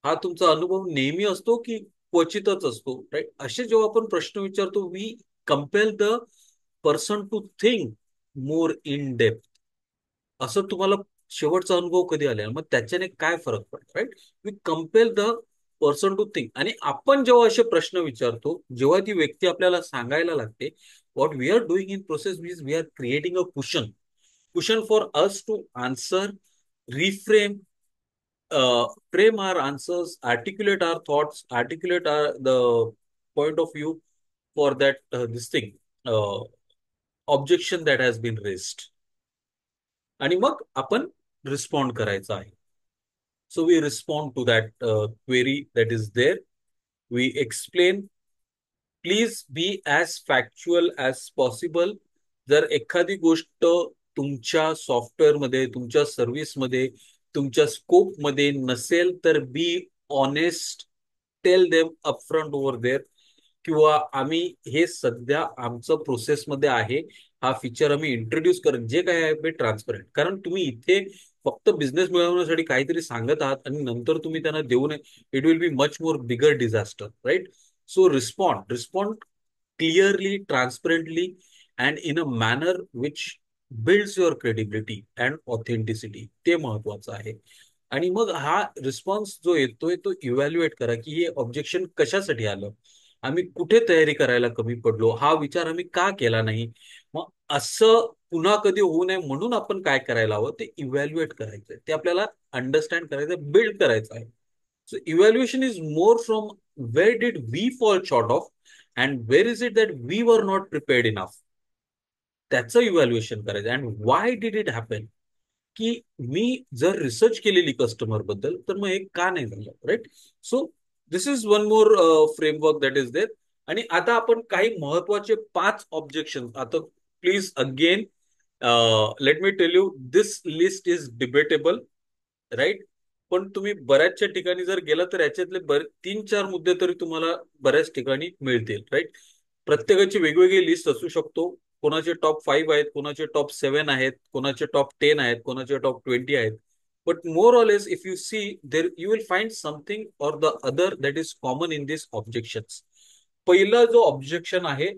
हा तुमचा अनुभव नेहमी असतो की क्वचितच असतो. राईट. असे जेव्हा आपण प्रश्न विचारतो, we compel the person to think more in depth. असं तुम्हाला शेवटचा अनुभव कधी आला, मग त्याच्याने काय फरक पडतो, right? We compel the person to think. आणि आपण जेव्हा असे प्रश्न विचारतो, जेव्हा ती व्यक्ती आपल्याला सांगायला लागते, what we are doing in process means we are creating a cushion for us to answer, reframe, frame our answers, articulate our thoughts, articulate the point of view for that this thing, uh, objection that has been raised. आणि मग आपण respond करायचं आहे. So we respond to that query that is there. We explain. Please be as factual as possible. जर एखादी गोष्ट तुमच्या सॉफ्टवेअरमध्ये, तुमच्या सर्व्हिसमध्ये, तुमच्या स्कोपमध्ये नसेल तर be honest. Tell them upfront over there, किंवा आम्ही हे सध्या आमचं प्रोसेसमध्ये आहे, हा फीचर आम्ही इंट्रोड्यूस करत, जे काय आहे ते ट्रान्सपरंट. कारण तुम्ही इथे फक्त बिझनेस मिळवण्यासाठी काहीतरी सांगत आहात आणि नंतर तुम्ही त्यांना देऊ नये, it will be much more bigger disaster, right? So respond clearly, transparently, and in a manner which builds your credibility and authenticity. ते महत्वाचं आहे. आणि मग हा रिस्पॉन्स जो येतोय तो इव्हॅल्युएट करा, की हे ऑब्जेक्शन कशासाठी आलं, आम्ही कुठे तयारी करायला कमी पडलो, हा विचार आम्ही का केला नाही, मग असं पुन्हा कधी होऊ नये म्हणून आपण काय करायला हवं ते इव्हॅल्युएट करायचंय, ते आपल्याला अंडरस्टँड करायचं, बिल्ड करायचं आहे. So evaluation is more from where did we fall short of and where is it that we were not prepared enough. त्याचं इव्हॅल्युएशन करायचं and why did it happen. की मी जर रिसर्च केलेली कस्टमर बद्दल, तर मग हे का नाही झालं, right? So this is one more framework that is there. आणि आता आपण काही महत्वाचे 5 ऑब्जेक्शन आता, please again let me tell you, this list is debatable, right? पण तुम्ही बऱ्याचशा ठिकाणी जर गेला तर याच्यातले 3-4 मुद्दे तरी तुम्हाला बऱ्याच ठिकाणी मिळतील, राईट? प्रत्येकाची वेगवेगळी लिस्ट असू शकतो. कोणाचे टॉप 5 आहेत, कोणाचे टॉप 7 आहेत, कोणाचे टॉप 10 आहेत, कोणाचे टॉप 20 आहेत. But more or less if you see there you will find something or the other that is common in this objections. पहिला जो ऑब्जेक्शन आहे,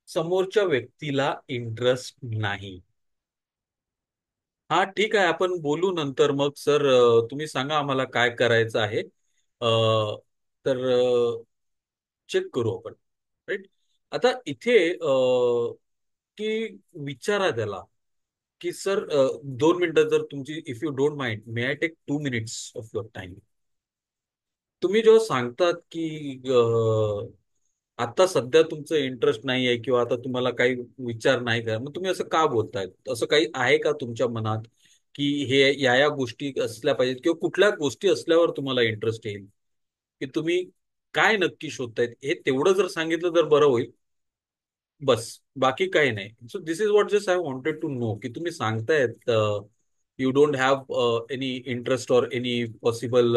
समोरच्या व्यक्तीला इंटरेस्ट नाही. हा ठीक आहे, आपण बोलू नंतर. मग सर, तुम्ही सांगा आम्हाला काय करायचं आहे. तर चेक करू आपण, राईट? आता इथे की विचारा त्याला की सर, 2 मिनिटं जर तुमची, if you don't mind, may I take 2 minutes of your time. तुम्ही जेव्हा सांगतात की आता सध्या तुमचं इंटरेस्ट नाही आहे किंवा आता तुम्हाला काही विचार नाही करा, मग तुम्ही असं का बोलतायत? असं काही आहे का तुमच्या मनात की हे या गोष्टी असल्या पाहिजेत, किंवा कुठल्या गोष्टी असल्यावर तुम्हाला इंटरेस्ट येईल, की तुम्ही काय नक्की शोधतायत? हे तेवढं जर सांगितलं तर बरं होईल. बस, बाकी काही नाही. So this is what just I wanted to know, की तुम्ही सांगतायत you don't have any interest or any possible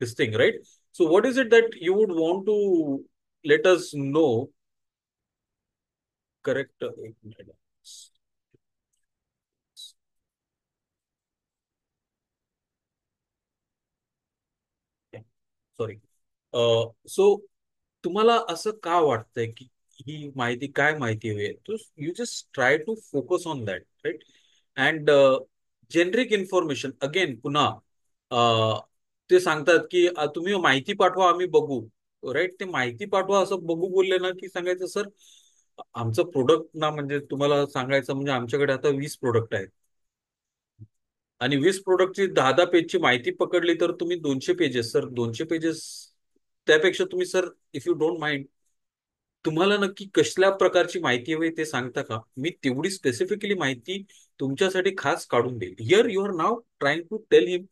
this thing, right? So what is it that you would want to let us know? Correct. एक minute. Sorry. So तुम्हाला असं का वाटतंय की ही माहिती, काय माहिती हवी आहे? You just try to focus on that, right? And generic information again, पुन्हा ते सांगतात की तुम्ही माहिती पाठवा, आम्ही बघू, राईट? ते माहिती पाठवा असं बघू बोलले ना, की सांगायचं सर, आमचं प्रोडक्ट ना, म्हणजे तुम्हाला सांगायचं म्हणजे आमच्याकडे आता 20 प्रोडक्ट आहेत, आणि 20 प्रोडक्टची 10-10 पेजची माहिती पकडली तर तुम्ही 200 पेजेस, सर, 200 पेजेस. त्यापेक्षा तुम्ही, sir, if you don't mind, तुम्हाला नक्की कसल्या प्रकारची माहिती हवी ते सांगता का? मी तेवढी स्पेसिफिकली माहिती तुमच्यासाठी खास काढून देईल. Here you are now trying to tell him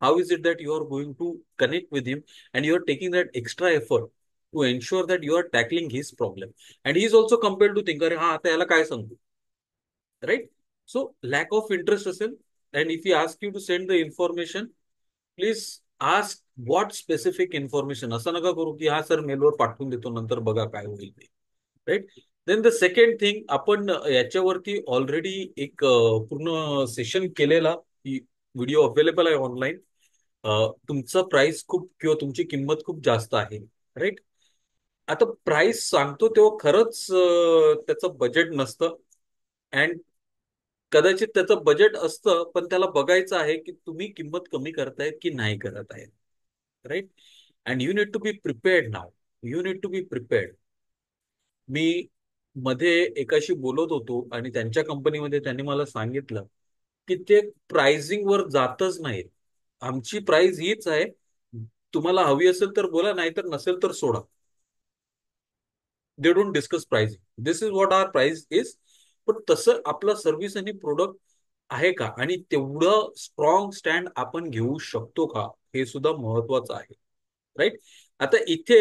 how is it that you are going to connect with him, and you are taking that extra effort to ensure that you are tackling his problem, and he is also compared to think, अरे हा, आता याला काय सांगू, right? So lack of interest असेल, and if you ask you to send the information, please ask what specific information. असं नका करू की हा सर, मेलवर पाठवून देतो, नंतर बघा काय होईल ते, right? Then the second thing, आपण याच्यावरती ऑलरेडी एक पूर्ण सेशन केलेला, व्हिडिओ अवेलेबल आहे ऑनलाईन. तुमचं प्राइस खूप, किंवा तुमची किंमत खूप जास्त आहे, राईट? आता प्राइस सांगतो तेव्हा खरंच त्याचं बजेट नसतं. अँड कदाचित त्याचं बजेट असतं, पण त्याला बघायचं आहे की तुम्ही किंमत कमी करतायत की नाही करत आहेत. Right. And you need to be prepared now. You need to be prepared. मी मध्ये एकाशी बोलत होतो आणि त्यांच्या कंपनीमध्ये त्यांनी मला सांगितलं की ते प्राइसिंग वर जातच नाहीत. आमची प्राइस हीच आहे, तुम्हाला हवी असेल तर बोला, नाहीतर नसेल तर सोडा. They don't discuss pricing, this is what our price is. पण तसं आपलं सर्व्हिस आणि प्रोडक्ट आहे का, आणि तेवढं स्ट्रॉंग स्टँड आपण घेऊ शकतो का, हे सुद्धा महत्वाचं आहे. राईट. आता इथे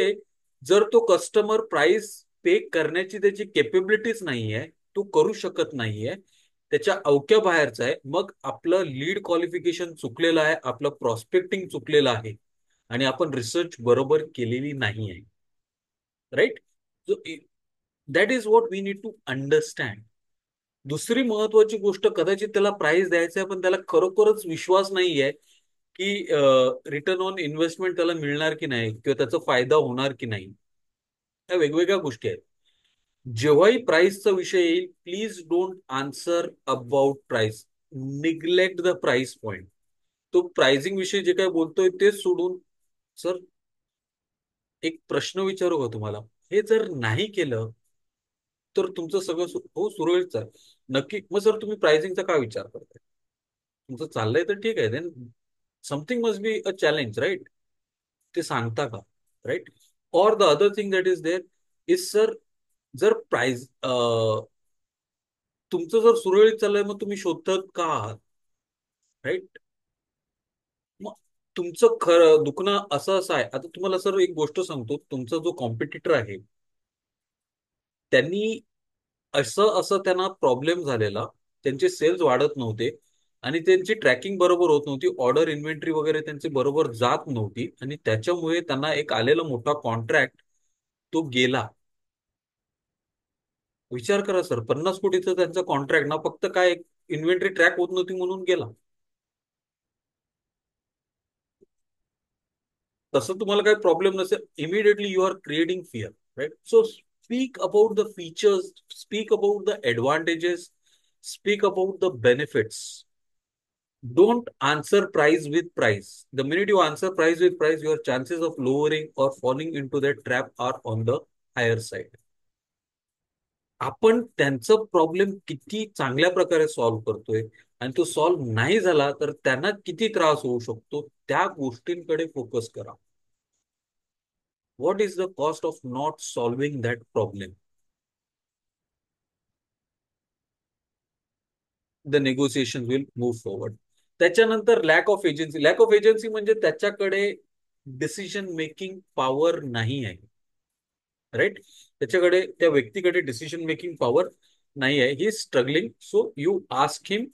जर तो कस्टमर प्राइस पे करण्याची त्याची केपेबिलिटीच नाहीये, तो करू शकत नाहीये, त्याच्या अवक्या बाहेरचा आहे, मग आपलं लीड क्वालिफिकेशन चुकलेलं आहे, आपलं प्रॉस्पेक्टिंग चुकलेलं आहे, आणि आपण रिसर्च बरोबर केलेली नाही आहे. Right. So that is what we need to understand. दुसरी महत्वाची गोष्ट, कदाचित त्याला प्राइस द्यायचा आहे पण त्याला खरोखरच विश्वास नाहीये की रिटर्न ऑन इन्व्हेस्टमेंट त्याला मिळणार की नाही, किंवा त्याचा फायदा होणार की नाही. त्या वेगवेगळ्या गोष्टी आहेत. जेव्हाही प्राइसचा विषय येईल, please don't answer about price. Neglect the price point. तो प्राइसिंग विषयी जे काय बोलतोय ते सोडून, सर एक प्रश्न विचारू का तुम्हाला, हे जर नाही केलं तर तुमचं सगळं हो सुरळीत चालेल नक्की. मग सर तुम्ही प्राइसिंगचा काय विचार करताय, तुमचं चाललंय तर ठीक आहे, then something must be a challenge, right. ते सांगता का. Right. Or the other thing that is there is, sir जर प्राइस तुमचं जर सुरळीत चाललंय, मग तुम्ही शोधत का आहात. राईट. मग तुमचं खरं दुखणं असं आहे. आता तुम्हाला सर एक गोष्ट सांगतो, तुमचा जो कॉम्पिटिटर आहे त्यांनी असं असं त्यांना प्रॉब्लेम झालेला, त्यांचे सेल्स वाढत नव्हते आणि त्यांची ट्रॅकिंग बरोबर होत नव्हती, ऑर्डर इन्व्हेंटरी वगैरे त्यांची बरोबर जात नव्हती, आणि त्याच्यामुळे त्यांना एक आलेला मोठा कॉन्ट्रॅक्ट तो गेला. विचार करा सर, 50 कोटीचा त्यांचा कॉन्ट्रॅक्ट ना, फक्त काय इन्व्हेंटरी ट्रॅक होत नव्हती म्हणून गेला. तसं तुम्हाला काही प्रॉब्लेम नसेल, immediately you are creating fear. Right. So speak about the features, speak about the advantages, speak about the benefits. Don't answer price with price. The minute you answer price with price, your chances of lowering or falling into that trap are on the higher side. आपण त्यांचं problem किती चांगल्या प्रकारे solve करतोय, आणि तो solve नाही झाला तर त्यांना किती त्रास होऊ शकतो, त्या गोष्टींकडे फोकस करा. What is the cost of not solving that problem. The negotiation will move forward. त्याच्यानंतर lack of agency. Lack of agency म्हणजे त्याच्याकडे डिसिजन मेकिंग पॉवर नाही आहे. राईट. त्याच्याकडे, त्या व्यक्तीकडे डिसिजन मेकिंग पॉवर नाही आहे. He struggling. So you ask him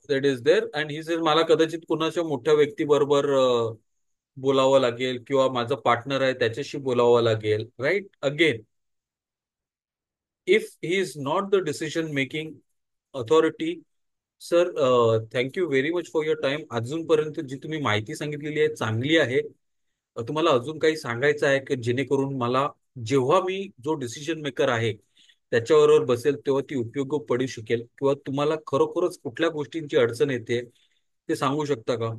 that is there, and he says मला कदाचित कुणाच्या मोठ्या व्यक्तीबरोबर बोलावं लागेल, किंवा माझं पार्टनर आहे त्याच्याशी बोलावं लागेल. Right. Again, if he is not the decision making authority, sir thank you very much for your time. अजूनपर्यंत जी तुम्ही माहिती सांगितलेली आहे चांगली आहे. तुम्हाला अजून काही सांगायचं आहे की जेणेकरून मला, जेव्हा मी जो डिसिजन मेकर आहे त्याच्याबरोबर बसेल, तेव्हा ती उपयोग पडू शकेल, किंवा तुम्हाला खरोखरच कुठल्या गोष्टींची अडचण येते ते सांगू शकता का.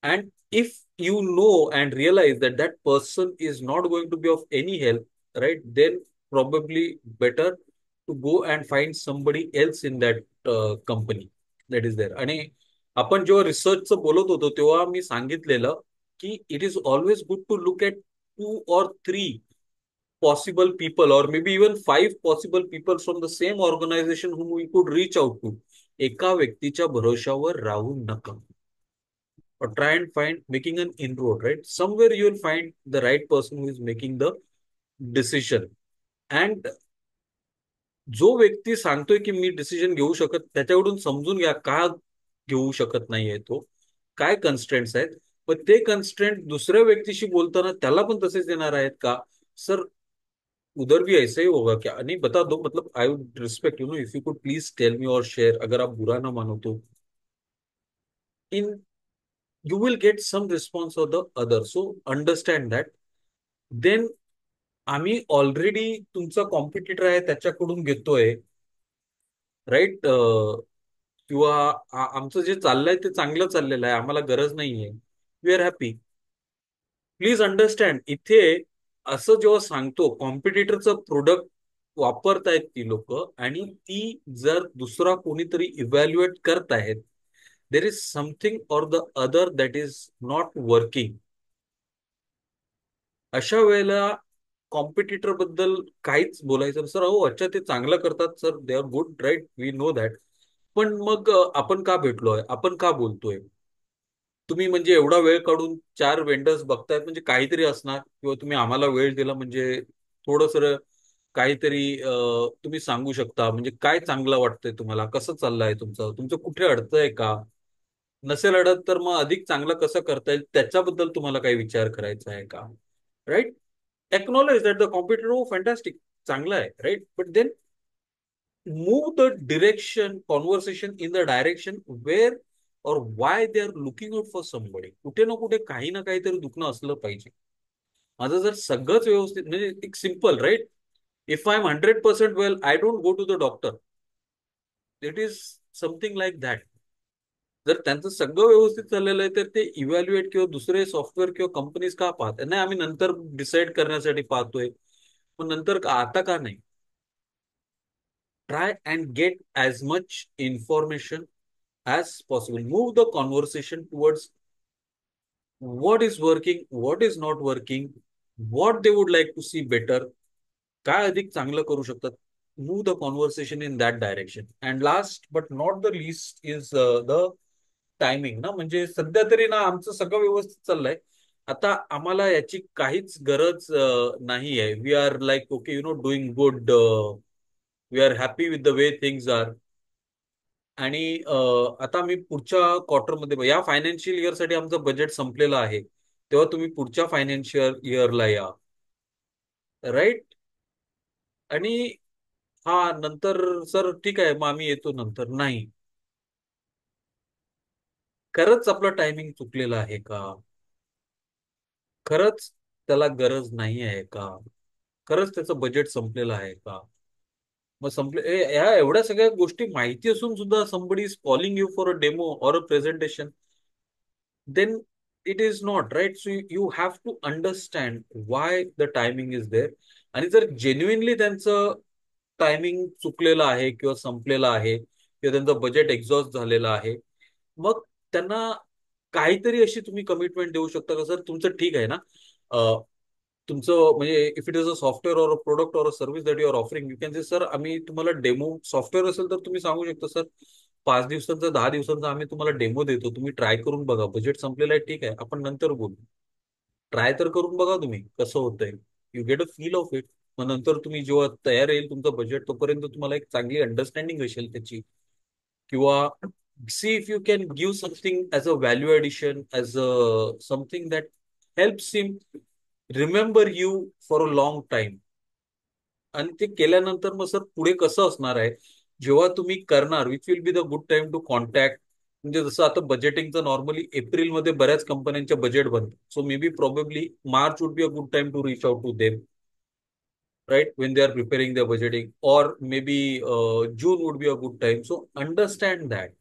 And if you know and realize that that person is not going to be of any help, right, then probably better to go and find somebody else in that company that is there. आणि आपण जेव्हा रिसर्चचं बोलत होतो तेव्हा मी सांगितलेलं की it is always good to look at 2 or 3 possible people, or maybe even 5 possible people from the same organization whom we could reach out to. एका व्यक्तीच्या भरोशावर राहू नका. Or try and find making an inroad, right? Somewhere you will find the right person who is making the decision. And जो व्यक्ती सांगतोय की मी decision घेऊ शकत, त्याच्याकडून समजून घ्या का घेऊ शकत नाहीये तो, काय कन्स्ट्रेंट्स आहेत. पण ते कन्स्ट्रेंट दुसऱ्या व्यक्तीशी बोलताना त्याला पण तसेच येणार आहेत का. सर उधर भी ऐसे ही होगा क्या, नहीं बता दो, मतलब I would respect, if you could please tell me और शेयर, अगर आप बुरा ना मानो तो. In you will get some response of the other, so understand that. Then आम्ही ऑलरेडी तुमचा कॉम्पिटिटर आहे त्याच्याकडून घेतोय, राईट. किंवा आमचं जे चाललंय ते चांगलं चाललेलं आहे, आम्हाला गरज नाहीये, we are happy. Please understand, इथे असं जेव्हा सांगतो कॉम्पिटिटरचं प्रोडक्ट वापरतायत ती लोक, आणि ती जर दुसरा कोणीतरी इव्हॅल्युएट करतायत, there is something or the other that is not working. अशा वेळेला कॉम्पिटिटर बद्दल काहीच बोलायचं सर, हो अच्छा ते चांगलं करतात sir, they are good right, we know that. पण मग आपण का भेटलोय, आपण का बोलतोय? तुम्ही म्हणजे एवढा वेळ काढून चार वेंडर्स बघतायत म्हणजे काहीतरी असणार, किंवा तुम्ही आम्हाला वेळ दिला म्हणजे थोडंसं काहीतरी तुम्ही सांगू शकता, म्हणजे काय चांगलं वाटतंय तुम्हाला, कसं चाललंय तुमचं, तुमचं कुठे अडतंय का? नसेल अडत तर मग अधिक चांगलं कसं करता येईल त्याच्याबद्दल तुम्हाला काही विचार करायचा आहे का? Right. Acknowledge that the computer, हो फॅन्टॅस्टिक, चांगलं आहे, right, but then move the direction conversation in the direction where or why they are looking out for somebody. कुठे ना कुठे काही ना काहीतरी दुखणं असलं पाहिजे. माझं जर सगळंच व्यवस्थित, म्हणजे एक simple right, if I am 100% well, I don't go to the doctor. It is something like that. जर त्यांचं सगळं व्यवस्थित चाललेलं आहे तर ते इव्हॅल्युएट किंवा दुसरे सॉफ्टवेअर किंवा कंपनीज का पाहतात? नाही, आम्ही नंतर डिसाईड करण्यासाठी पाहतोय. पण नंतर आता का नाही? Try and get as much information as possible. Move the conversation towards what is working, what is not working, what they would like to see better, काय अधिक चांगलं करू शकतात. Move the conversation in that direction. And last but not the list is the timing ना. म्हणजे सध्या तरी ना आमचं सगळं व्यवस्थित चाललंय. आता आम्हाला याची काहीच गरज नाही आहे. We are like okay, doing good, we are happy with the way things are. आणि आता मी पुढच्या क्वार्टरमध्ये, या फायनान्शियल इयरसाठी आमचं बजेट संपलेलं आहे, तेव्हा तुम्ही पुढच्या फायनान्शियल इयरला या, राईट. आणि हा नंतर सर ठीक आहे मग आम्ही येतो नंतर, नाही. खरंच आपलं टायमिंग चुकलेलं आहे का? खरंच त्याला गरज नाही आहे का? खरंच त्याचं बजेट संपलेलं आहे का? मग ह्या एवढ्या सगळ्या गोष्टी माहिती असून सुद्धा somebody is calling you for a demo or a presentation, then it is not right. So you have to understand why the timing is there. आणि जर जेन्युइनली त्यांचं टायमिंग चुकलेलं आहे किंवा संपलेलं आहे किंवा त्यांचं बजेट एक्झॉस्ट झालेलं आहे, मग त्यांना काहीतरी अशी तुम्ही कमिटमेंट देऊ शकता का, सर तुमचं ठीक आहे ना, तुमचं म्हणजे if it is a software or a product or a service that you are offering, you can say sir आम्ही तुम्हाला डेमो, सॉफ्टवेअर असेल तर तुम्ही सांगू शकता सर 5 दिवसांचा 10 दिवसांचा आम्ही तुम्हाला डेमो देतो, तुम्ही ट्राय करून बघा, बजेट संपलेलं आहे ठीक आहे आपण नंतर बोलू. ट्राय तर करून बघा तुम्ही कसं होतंय, you get a feel of it. मग नंतर तुम्ही जेव्हा तयार येईल तुमचं बजेट, तोपर्यंत तुम्हाला एक चांगली अंडरस्टँडिंग असेल त्याची. किंवा see if you can give something as a value addition, as a something that helps him remember you for a long time. आणि ते केल्यानंतर मग सर पुढे कसं असणार आहे, जेव्हा तुम्ही करणार, which will be the good time to contact. म्हणजे जसं आता बजेटिंगचं नॉर्मली एप्रिलमध्ये बऱ्याच कंपन्यांच्या बजेट बनतं, so maybe probably March would be a good time to reach out to them, right, when they are preparing their budgeting, or maybe June would be a good time. So understand that,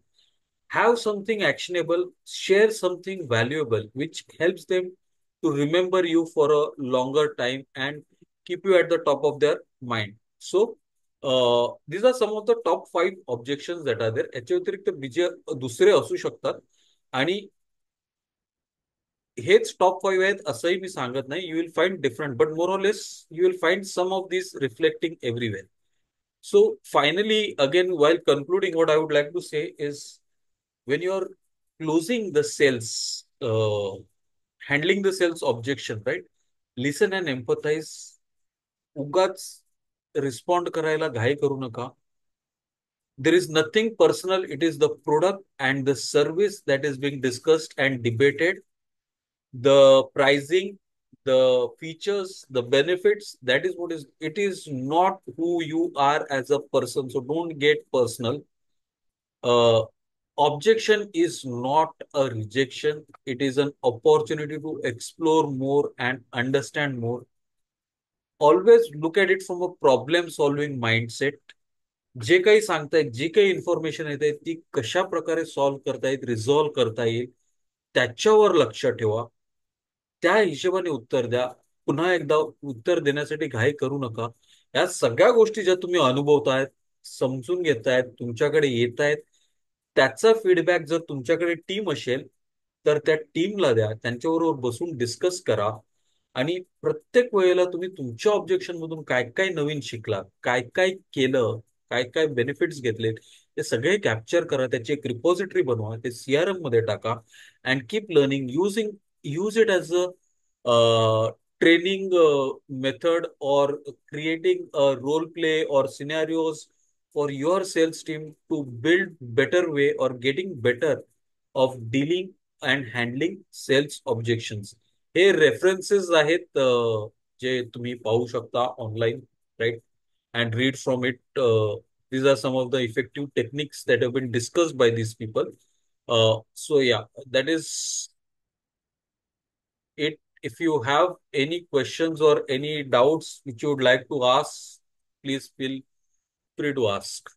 have something actionable, share something valuable which helps them to remember you for a longer time and keep you at the top of their mind. So these are some of the top 5 objections that are there. याच्या व्यतिरिक्त दुसरे असू शकतात, आणि हेच top 5 आहेत असंही मी सांगत नाही. You will find different, but more or less you will find some of this reflecting everywhere. So finally, again, while concluding, what I would like to say is, when you're closing the sales, handling the sales objection, right? Listen and empathize. उगाच respond करायला घाई करू नका. There is nothing personal. It is the product and the service that is being discussed and debated. The pricing, the features, the benefits, that is what is, it is not who you are as a person. So don't get personal. Uh, Objection is not a rejection, it is an opportunity to explore more and understand more. Always look at it from a problem solving mindset. जे काही सांगतायत, जी काही information येते ती कशा प्रकारे solve करता resolve करता येईल, त्याच्यावर लक्ष ठेवा. त्या हिशोबाने उत्तर द्या. पुन्हा एकदा उत्तर देण्यासाठी घाई करू नका. या सगळ्या गोष्टी ज्या तुम्ही अनुभवतायत, समजून घेतायत, तुमच्याकडे येत आहेत, त्याचा फीडबॅक जर तुमच्याकडे टीम असेल तर त्या टीमला द्या. त्यांच्याबरोबर बसून डिस्कस करा. आणि प्रत्येक वेळेला तुम्ही तुमच्या ऑब्जेक्शन मधून काय काय नवीन शिकलात, काय काय केलं, काय काय बेनिफिट्स घेतलेत, ते सगळे कॅप्चर करा. त्याची एक रिपॉझिटरी बनवा, ते सीआरएम मध्ये टाका. And keep learning using, use it as a training method, or creating a role play or scenarios for your sales team to build better way or getting better of dealing and handling sales objections. हे references आहेत, जे तुम्ही पाहू शकता online, right, and read from it. These are some of the effective techniques that have been discussed by these people. So yeah, that is it. If you have any questions or any doubts which you would like to ask, please feel free to ask.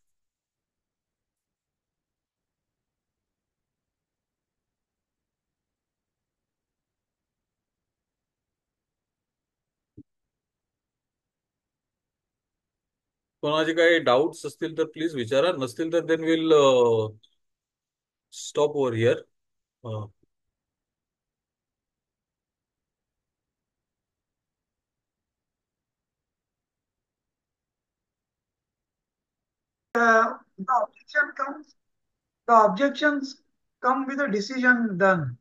कोणाचे काही doubts असतील तर please विचारा. नसतील तर then will stop over here. The objection comes, the objections come with a decision done.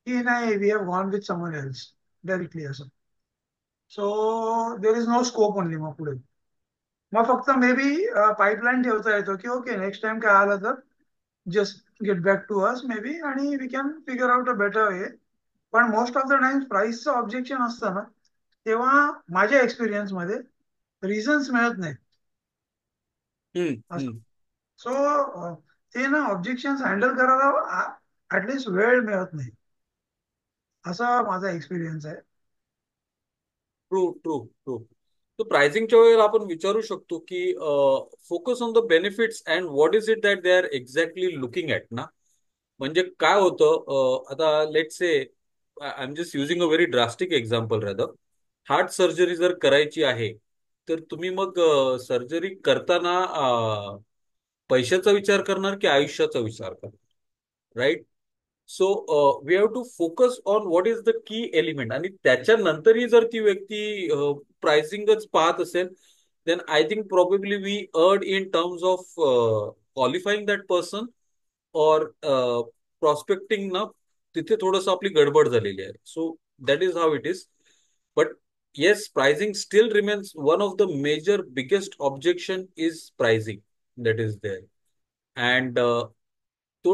He and I, we have gone with someone else. Very clear, sir. So there is no scope only मग पुढे. मग फक्त may be pipeline ठेवता येतो की okay next time काय आलं तर just get back to us maybe आणि we can figure out a better way. पण मोस्ट ऑफ द टाइम्स प्राइसचं ऑब्जेक्शन असतं ना तेव्हा माझ्या एक्सपिरियन्समध्ये रिझन्स मिळत नाही हम्म. असं. हम्म. सो ते ना ऑब्जेक्शन हँडल करायला ऍटलिस्ट वेळ मिळत नाही असा माझा एक्सपिरियन्स आहे. True, true, true. तो प्राइसिंगच्या वेळेला आपण विचारू शकतो की focus on the benefits and what is it that they are exactly looking at ना. म्हणजे काय होतं, आता let say, I am just using a very drastic example rather. Heart surgery जर करायची आहे तर तुम्ही मग सर्जरी करताना पैशाचा विचार करणार की आयुष्याचा विचार करणार, right? So we have to focus on what is the key element. आणि त्याच्यानंतरही जर ती व्यक्ती प्राइसिंगच पाहत असेल, then I think probably we erred in terms of qualifying that person और प्रॉस्पेक्टिंग ना. तिथे थोडस आपली गडबड झालेली आहे. So that is how it is. But yes, pricing still remains one of the major biggest objection is pricing, that is there. And तो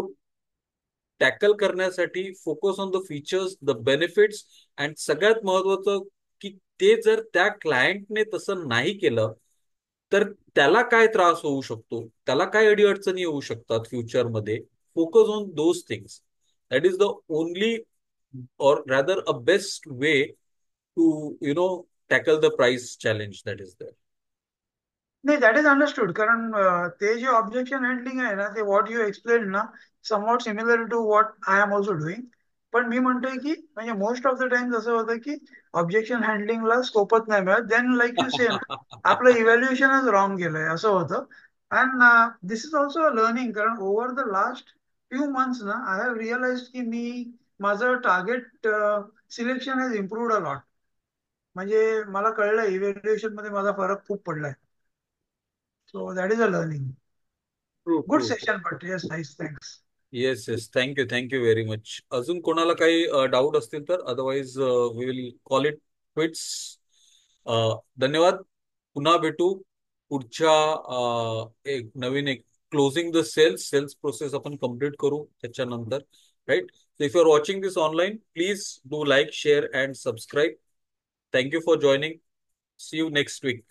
tackle करण्यासाठी focus on the features, the benefits. And सगळ्यात महत्वाचं की ते जर त्या क्लायंटने तसं नाही केलं तर त्याला काय त्रास होऊ शकतो, त्याला काय अडीअडचणी येऊ शकतात फ्युचरमध्ये. Focus on those things. That is the only, or rather a best way to tackle the price challenge that is there. नाही दॅट इज अंडरस्टूड कारण ते जे ऑब्जेक्शन हँडलिंग आहे ना ते व्हॉट यू एक्सप्लेन ना somewhat similar to what I am also doing. पण मी म्हणतोय की म्हणजे मोस्ट ऑफ द टाइम्स असं होतं की ऑब्जेक्शन हँडलिंगला स्कोपच नाही मिळत देन लाईक यू से ना आपलं इव्हॅल्युएशनच रॉंग गेलंय असं होतं. And this is also a learning कारण over the last few months ना आय हॅव रिअलाइज की मी माझं target selection has improved a lot. म्हणजे मला कळलं इव्हॅल्युएशन मध्ये माझा फरक खूप पडलाय. So that is a learning. True, Good true. session, but yes, nice. Thanks. Yes, yes. Thank you, thank you very much. अजून कोणाला काही डाऊट असतील तर, otherwise we will call it quits. धन्यवाद. पुन्हा भेटू पुढच्या एक नवीन एक closing the sales sales process आपण कम्प्लीट करू त्याच्यानंतर, right? If you are watching this online, please do like, share and subscribe. Thank you for joining. See you next weak.